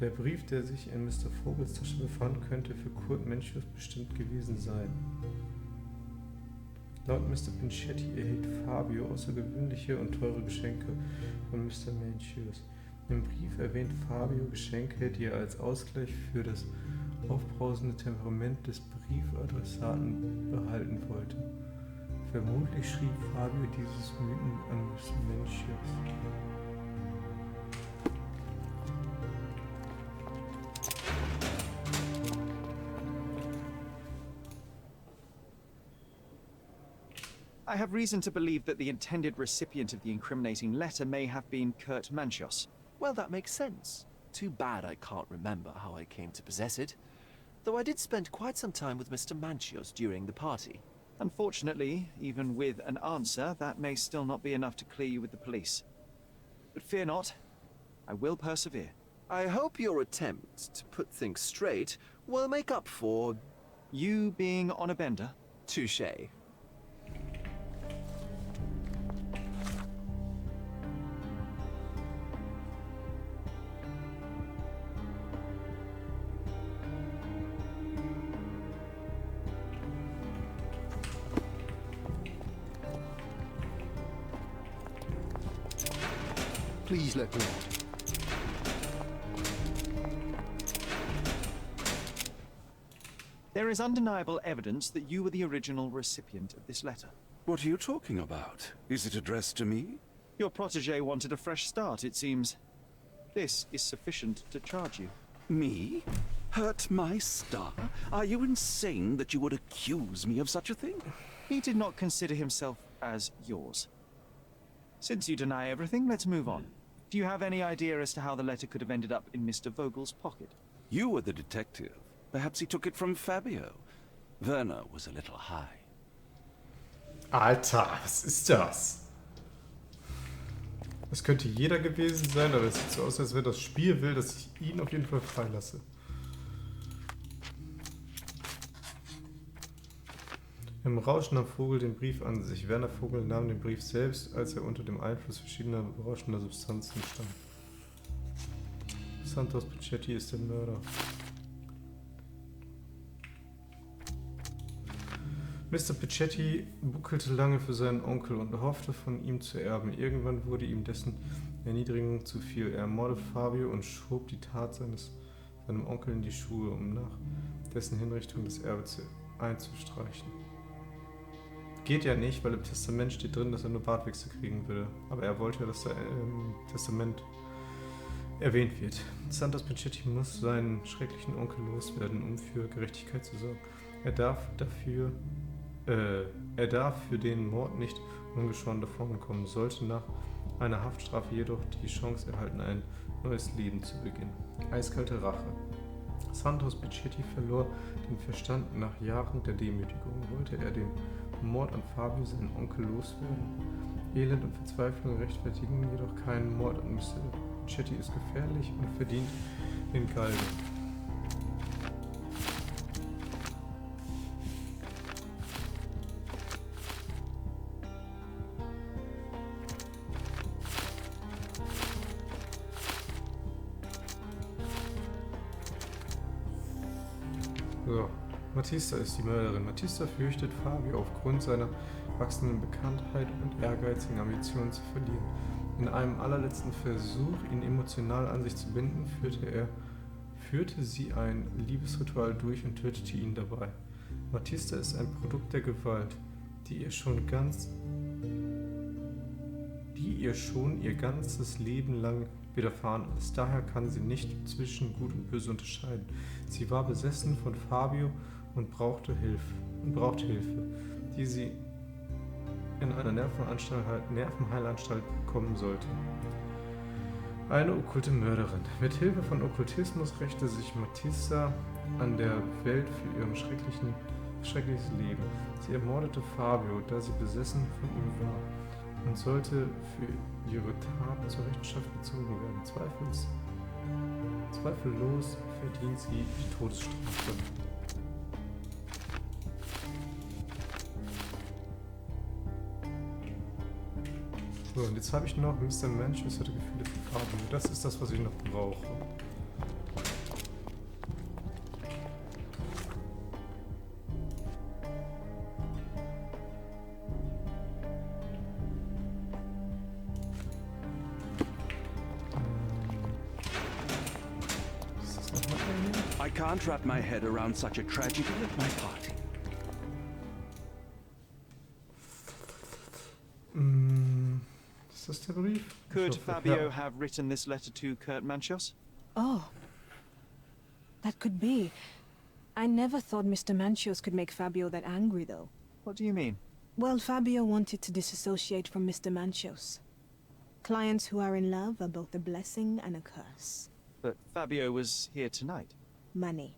Der Brief, der sich in Mr. Vogels Tasche befand, könnte für Kurt Manchios bestimmt gewesen sein. Laut Mr. Pinchetti erhielt Fabio außergewöhnliche und teure Geschenke von Mr. Manchios. Im Brief erwähnt Fabio Geschenke, die er als Ausgleich für das aufbrausende Temperament des Briefadressaten behalten wollte. Vermutlich schrieb Fabio dieses Mythen an Mr. Manchios. I have reason to believe that the intended recipient of the incriminating letter may have been Kurt Manchios. Well, that makes sense. Too bad I can't remember how I came to possess it. Though I did spend quite some time with Mr. Manchios during the party. Unfortunately, even with an answer, that may still not be enough to clear you with the police. But fear not, I will persevere. I hope your attempt to put things straight will make up for... You being on a bender? Touché. Please let me out. There is undeniable evidence that you were the original recipient of this letter. What are you talking about? Is it addressed to me? Your protege wanted a fresh start, it seems. This is sufficient to charge you. Me? Hurt my star? Are you insane that you would accuse me of such a thing? He did not consider himself as yours. Since you deny everything, let's move on. Do you have any idea as to how the letter could have ended up in Mr. Vogel's pocket? You were the detective. Perhaps he took it from Fabio. Werner was a little high. Alter, was ist das? Das könnte jeder gewesen sein, aber es sieht so aus, als wenn das Spiel will, dass ich ihn auf jeden Fall freilasse. Im Rausch nahm Vogel den Brief an sich. Werner Vogel nahm den Brief selbst, als er unter dem Einfluss verschiedener berauschender Substanzen stand. Santos Pichetti ist der Mörder. Mr. Pichetti buckelte lange für seinen Onkel und hoffte, von ihm zu erben. Irgendwann wurde ihm dessen Erniedrigung zu viel. Er ermordete Fabio und schob die Tat seinem Onkel in die Schuhe, um nach dessen Hinrichtung das Erbe einzustreichen. Geht ja nicht, weil im Testament steht drin, dass er nur Bartwichse kriegen würde. Aber er wollte, dass da im Testament erwähnt wird. Santos Pichetti muss seinen schrecklichen Onkel loswerden, um für Gerechtigkeit zu sorgen. Er darf für den Mord nicht ungeschoren davonkommen, sollte nach einer Haftstrafe jedoch die Chance erhalten, ein neues Leben zu beginnen. Eiskalte Rache. Santos Pichetti verlor den Verstand. Nach Jahren der Demütigung wollte er den Mord an Fabio, seinen Onkel, loswerden. Elend und Verzweiflung rechtfertigen jedoch keinen Mord an Mr. Pichetti ist gefährlich und verdient den Galgen. So, Matista ist die Mörderin. Matista fürchtet, Fabio aufgrund seiner wachsenden Bekanntheit und ehrgeizigen Ambitionen zu verlieren. In einem allerletzten Versuch, ihn emotional an sich zu binden, führte sie ein Liebesritual durch und tötete ihn dabei. Matista ist ein Produkt der Gewalt, die ihr schon ihr ganzes Leben lang widerfahren ist. Daher kann sie nicht zwischen Gut und Böse unterscheiden. Sie war besessen von Fabio und brauchte Hilfe, die sie in einer Nervenheilanstalt bekommen sollte. Eine okkulte Mörderin. Mit Hilfe von Okkultismus rächte sich Matista an der Welt für ihr schreckliches Leben. Sie ermordete Fabio, da sie besessen von ihm war, und sollte für ihre Tat zur Rechenschaft gezogen werden. Zweifellos verdient sie die Todesstrafe. So, und jetzt habe ich noch Mr. Manchester Gefühle für Fabio. Das ist das, was ich noch brauche. I can't wrap my head around such a tragedy at my party. Ist das der Brief? Could Fabio have written this letter to Kurt Manchos? Oh. That could be. I never thought Mr. Manchos could make Fabio that angry, though. What do you mean? Well, Fabio wanted to disassociate from Mr. Manchos. Clients who are in love are both a blessing and a curse. But Fabio was here tonight. Money.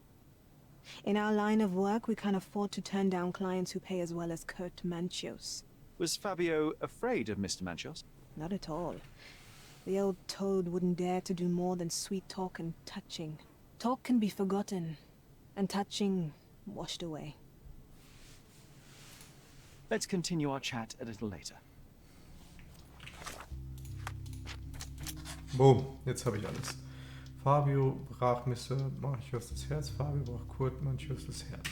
In our line of work, we can't afford to turn down clients who pay as well as Kurt Manchos. Was Fabio afraid of Mr. Manchos? Not at all. The old toad wouldn't dare to do more than sweet talk and touching. Talk can be forgotten, and touching washed away. Let's continue our chat a little later. Boom, jetzt habe ich alles. Fabio brach Mr. Manchos das Herz, Fabio brach Kurt Manchos das Herz.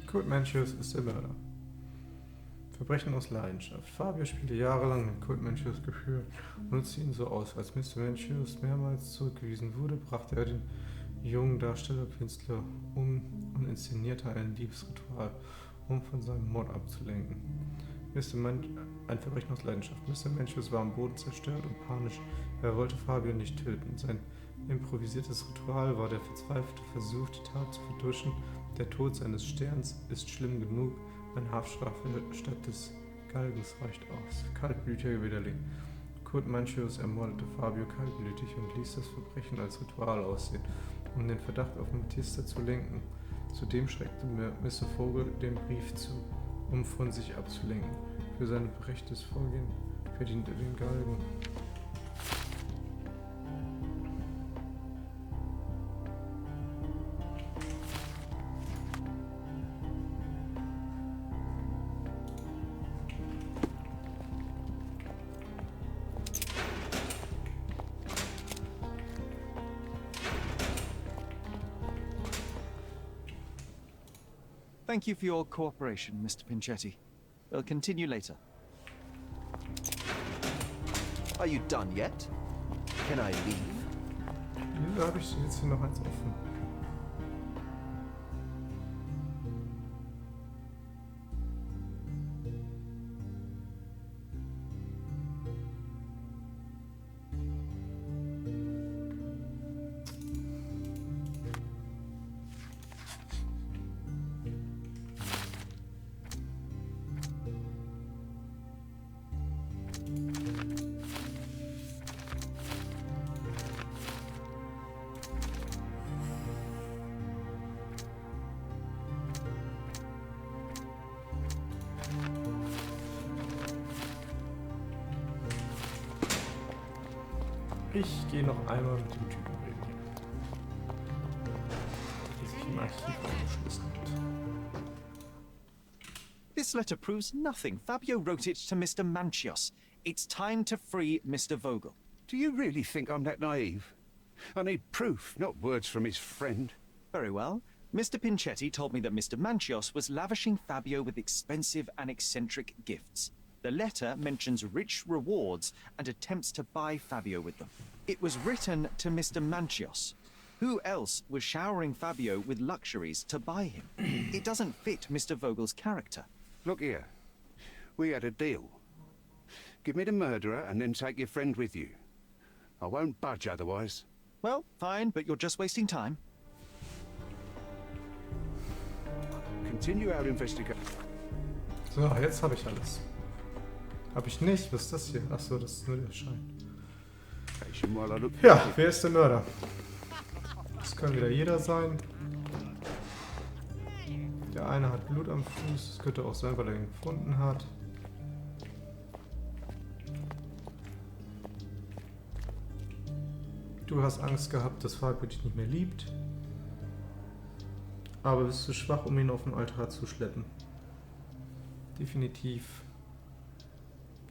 Kurt Manchos ist der Mörder. Verbrechen aus Leidenschaft. Fabio spielte jahrelang mit Kurt Manchos geführt und nutzte ihn so aus. Als Mr. Manchos mehrmals zurückgewiesen wurde, brachte er den jungen Darstellerkünstler um und inszenierte ein Liebesritual, um von seinem Mord abzulenken. Ein Verbrechen aus Leidenschaft. Mr. Manchos war am Boden zerstört und panisch. Er wollte Fabio nicht töten. Sein improvisiertes Ritual war der verzweifelte Versuch, die Tat zu vertuschen. Der Tod seines Sterns ist schlimm genug. Eine Haftstrafe statt des Galgens reicht aus. Kaltblütiger Widerling. Kurt Manchius ermordete Fabio kaltblütig und ließ das Verbrechen als Ritual aussehen, um den Verdacht auf Matista zu lenken. Zudem schreckte Mr. Vogel den Brief zu, um von sich abzulenken. Für sein berechtigtes Vorgehen verdiente er den Galgen. Thank you for your cooperation, Mr. Pinchetti. We'll continue later. Are you done yet? Can I leave? Wieso habe ich jetzt hier noch eins offen? Ich gehe noch einmal mit dem Typen reden, der sich im Archiv eingeschlossen hat. This letter proves nothing. Fabio wrote it to Mr. Manchios. It's time to free Mr. Vogel. Do you really think I'm that naive? I need proof, not words from his friend. Very well. Mr. Pinchetti told me that Mr. Manchios was lavishing Fabio with expensive and eccentric gifts. The letter mentions rich rewards and attempts to buy Fabio with them. It was written to Mr. Manchios. Who else was showering Fabio with luxuries to buy him? It doesn't fit Mr. Vogel's character. Look here. We had a deal. Give me the murderer and then take your friend with you. I won't budge otherwise. Well, fine, but you're just wasting time. Continue our investigation. So, jetzt habe ich alles. Hab ich nicht? Was ist das hier? Achso, das ist nur der Schein. Ja, wer ist der Mörder? Das kann wieder jeder sein. Der eine hat Blut am Fuß. Das könnte auch sein, weil er ihn gefunden hat. Du hast Angst gehabt, dass Fabio dich nicht mehr liebt. Aber bist zu schwach, um ihn auf den Altar zu schleppen. Definitiv.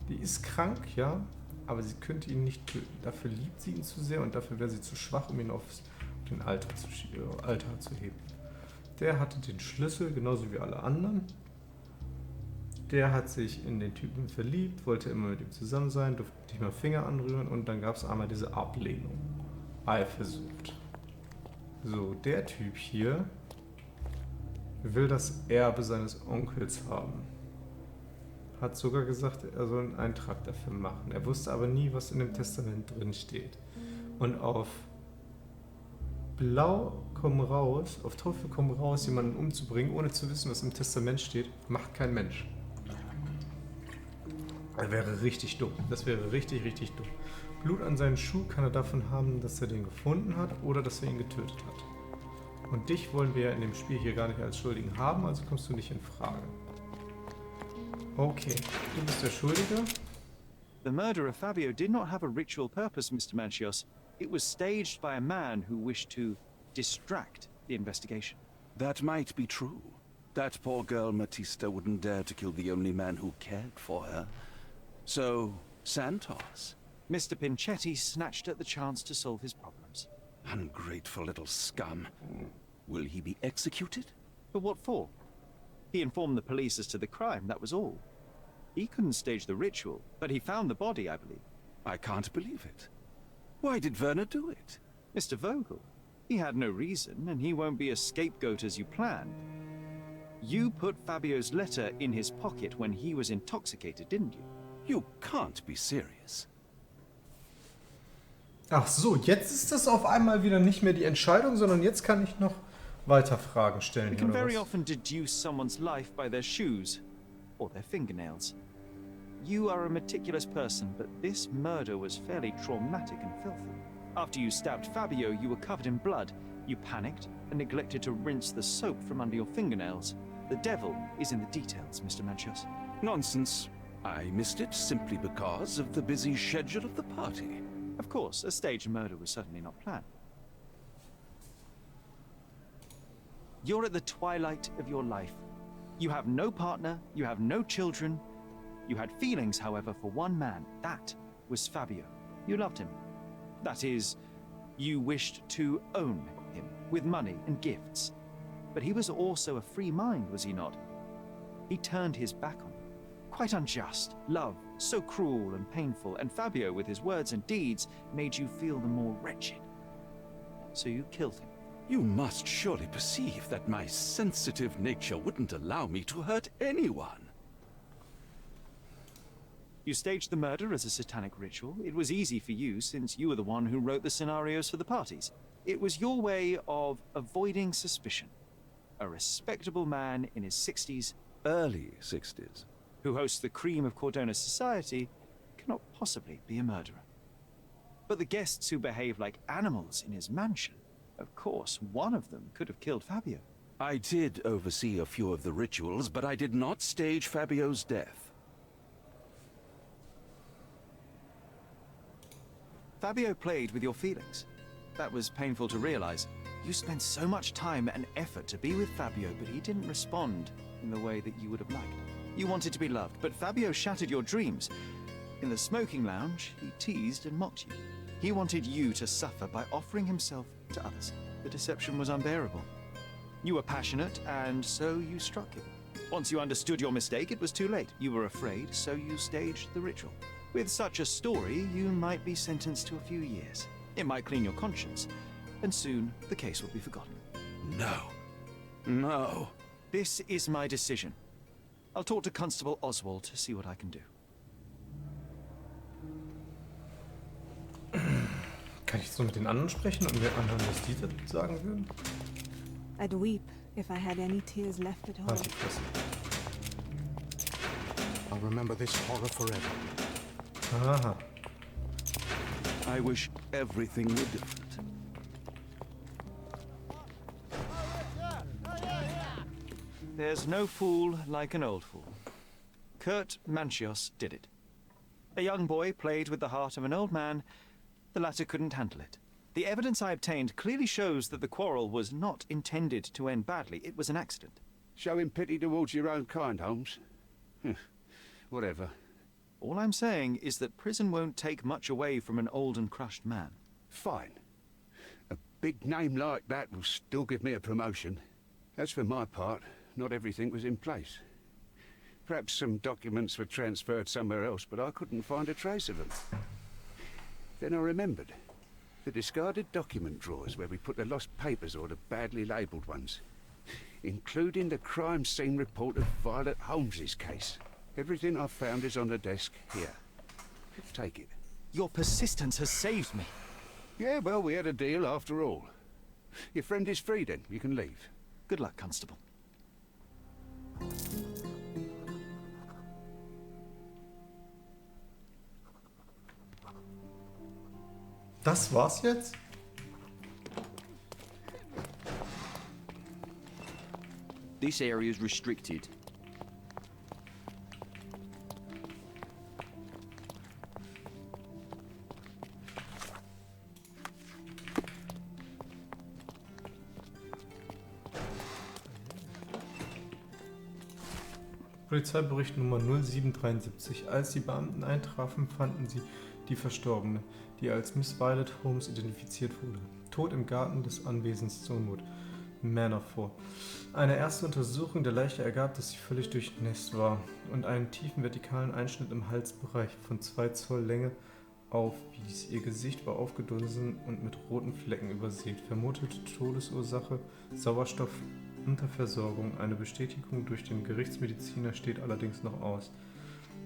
Die ist krank, ja, aber sie könnte ihn nicht töten. Dafür liebt sie ihn zu sehr und dafür wäre sie zu schwach, um ihn auf den Altar zu heben. Der hatte den Schlüssel, genauso wie alle anderen. Der hat sich in den Typen verliebt, wollte immer mit ihm zusammen sein, durfte nicht mal Finger anrühren und dann gab es einmal diese Ablehnung. Eifersucht. So, der Typ hier will das Erbe seines Onkels haben. Hat sogar gesagt, er soll einen Eintrag dafür machen. Er wusste aber nie, was in dem Testament drin steht. Und auf Blau komm raus, auf Teufel komm raus, jemanden umzubringen, ohne zu wissen, was im Testament steht, macht kein Mensch. Das wäre richtig dumm. Das wäre richtig, richtig dumm. Blut an seinen Schuh kann er davon haben, dass er den gefunden hat oder dass er ihn getötet hat. Und dich wollen wir in dem Spiel hier gar nicht als Schuldigen haben, also kommst du nicht in Frage. Okay, du bist der Schuldige. The murder of Fabio did not have a ritual purpose, Mr. Manchios. It was staged by a man who wished to distract the investigation. That might be true. That poor girl Matista wouldn't dare to kill the only man who cared for her. So, Santos. Mr. Pinchetti snatched at the chance to solve his problems. Ungrateful little scum. Will he be executed? But what for? He informed the police as to the crime, that was all. He couldn't stage the ritual, but he found the body, I believe. I can't believe it. Why did Werner do it? Mr. Vogel. He had no reason, and he won't be a scapegoat as you planned. You put Fabio's letter in his pocket when he was intoxicated, didn't you? You can't be serious. Ach so, jetzt ist das auf einmal wieder nicht mehr die Entscheidung, sondern jetzt kann ich noch weiter Fragen stellen. We can oder very was? often deduce someone's life by their shoes or their fingernails. You are a meticulous person, but this murder was fairly traumatic and filthy. After you stabbed Fabio, you were covered in blood. You panicked and neglected to rinse the soap from under your fingernails. The devil is in the details, Mr. Manchios. Nonsense. I missed it simply because of the busy schedule of the party. Of course, a staged murder was certainly not planned. You're at the twilight of your life. You have no partner, you have no children. You had feelings, however, for one man. That was Fabio. You loved him. That is, you wished to own him with money and gifts. But he was also a free mind, was he not? He turned his back on you. Quite unjust. Love, so cruel and painful, and Fabio, with his words and deeds, made you feel the more wretched. So you killed him. You must surely perceive that my sensitive nature wouldn't allow me to hurt anyone. You staged the murder as a satanic ritual. It was easy for you, since you were the one who wrote the scenarios for the parties. It was your way of avoiding suspicion. A respectable man in his 60s, Early 60s. who hosts the cream of Cordona society, cannot possibly be a murderer. But the guests who behave like animals in his mansion, of course, one of them could have killed Fabio. I did oversee a few of the rituals, but I did not stage Fabio's death. Fabio played with your feelings. That was painful to realize. You spent so much time and effort to be with Fabio, but he didn't respond in the way that you would have liked. You wanted to be loved, but Fabio shattered your dreams. In the smoking lounge, he teased and mocked you. He wanted you to suffer by offering himself to others. The deception was unbearable. You were passionate, and so you struck him. Once you understood your mistake, it was too late. You were afraid, so you staged the ritual. With such a story, you might be sentenced to a few years. It might clean your conscience, and soon the case will be forgotten. No. No. This is my decision. I'll talk to Constable Oswald to see what I can do. Kann ich so mit den anderen sprechen und wir anhören, was die da sagen würden? I'd weep if I had any tears left at home. Halt die Fresse. I'll remember this horror forever. Aha. I wish everything were different. There's no fool like an old fool. Kurt Manchios did it. A young boy played with the heart of an old man. The latter couldn't handle it. The evidence I obtained clearly shows that the quarrel was not intended to end badly. It was an accident. Showing pity towards your own kind, Holmes. Whatever. All I'm saying is that prison won't take much away from an old and crushed man. Fine. A big name like that will still give me a promotion. As for my part, not everything was in place. Perhaps some documents were transferred somewhere else, but I couldn't find a trace of them. Then I remembered. The discarded document drawers where we put the lost papers or the badly labelled ones. Including the crime scene report of Violet Holmes's case. Everything I've found is on the desk here. Take it. Your persistence has saved me. Yeah, well, we had a deal after all. Your friend is free then. You can leave. Good luck, Constable. Das war's jetzt? This area is restricted. Polizeibericht Nummer 0773. Als die Beamten eintrafen, fanden sie die Verstorbene, die als Miss Violet Holmes identifiziert wurde, tot im Garten des Anwesens Stonewood Manor vor. Eine erste Untersuchung der Leiche ergab, dass sie völlig durchnässt war und einen tiefen vertikalen Einschnitt im Halsbereich von 2 Zoll Länge aufwies. Ihr Gesicht war aufgedunsen und mit roten Flecken übersät. Vermutete Todesursache Sauerstoffunterversorgung. Eine Bestätigung durch den Gerichtsmediziner steht allerdings noch aus.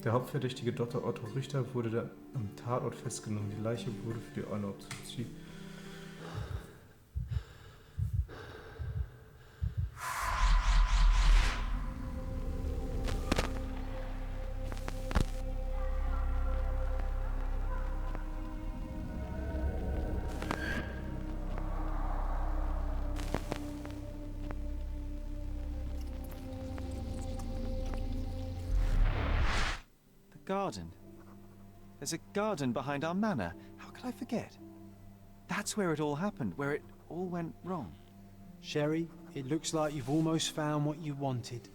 Der Hauptverdächtige Dr. Otto Richter wurde dann am Tatort festgenommen. Die Leiche wurde für die Autopsie Garden. There's a garden behind our manor. How could I forget? That's where it all happened, where it all went wrong. Sherry, it looks like you've almost found what you wanted.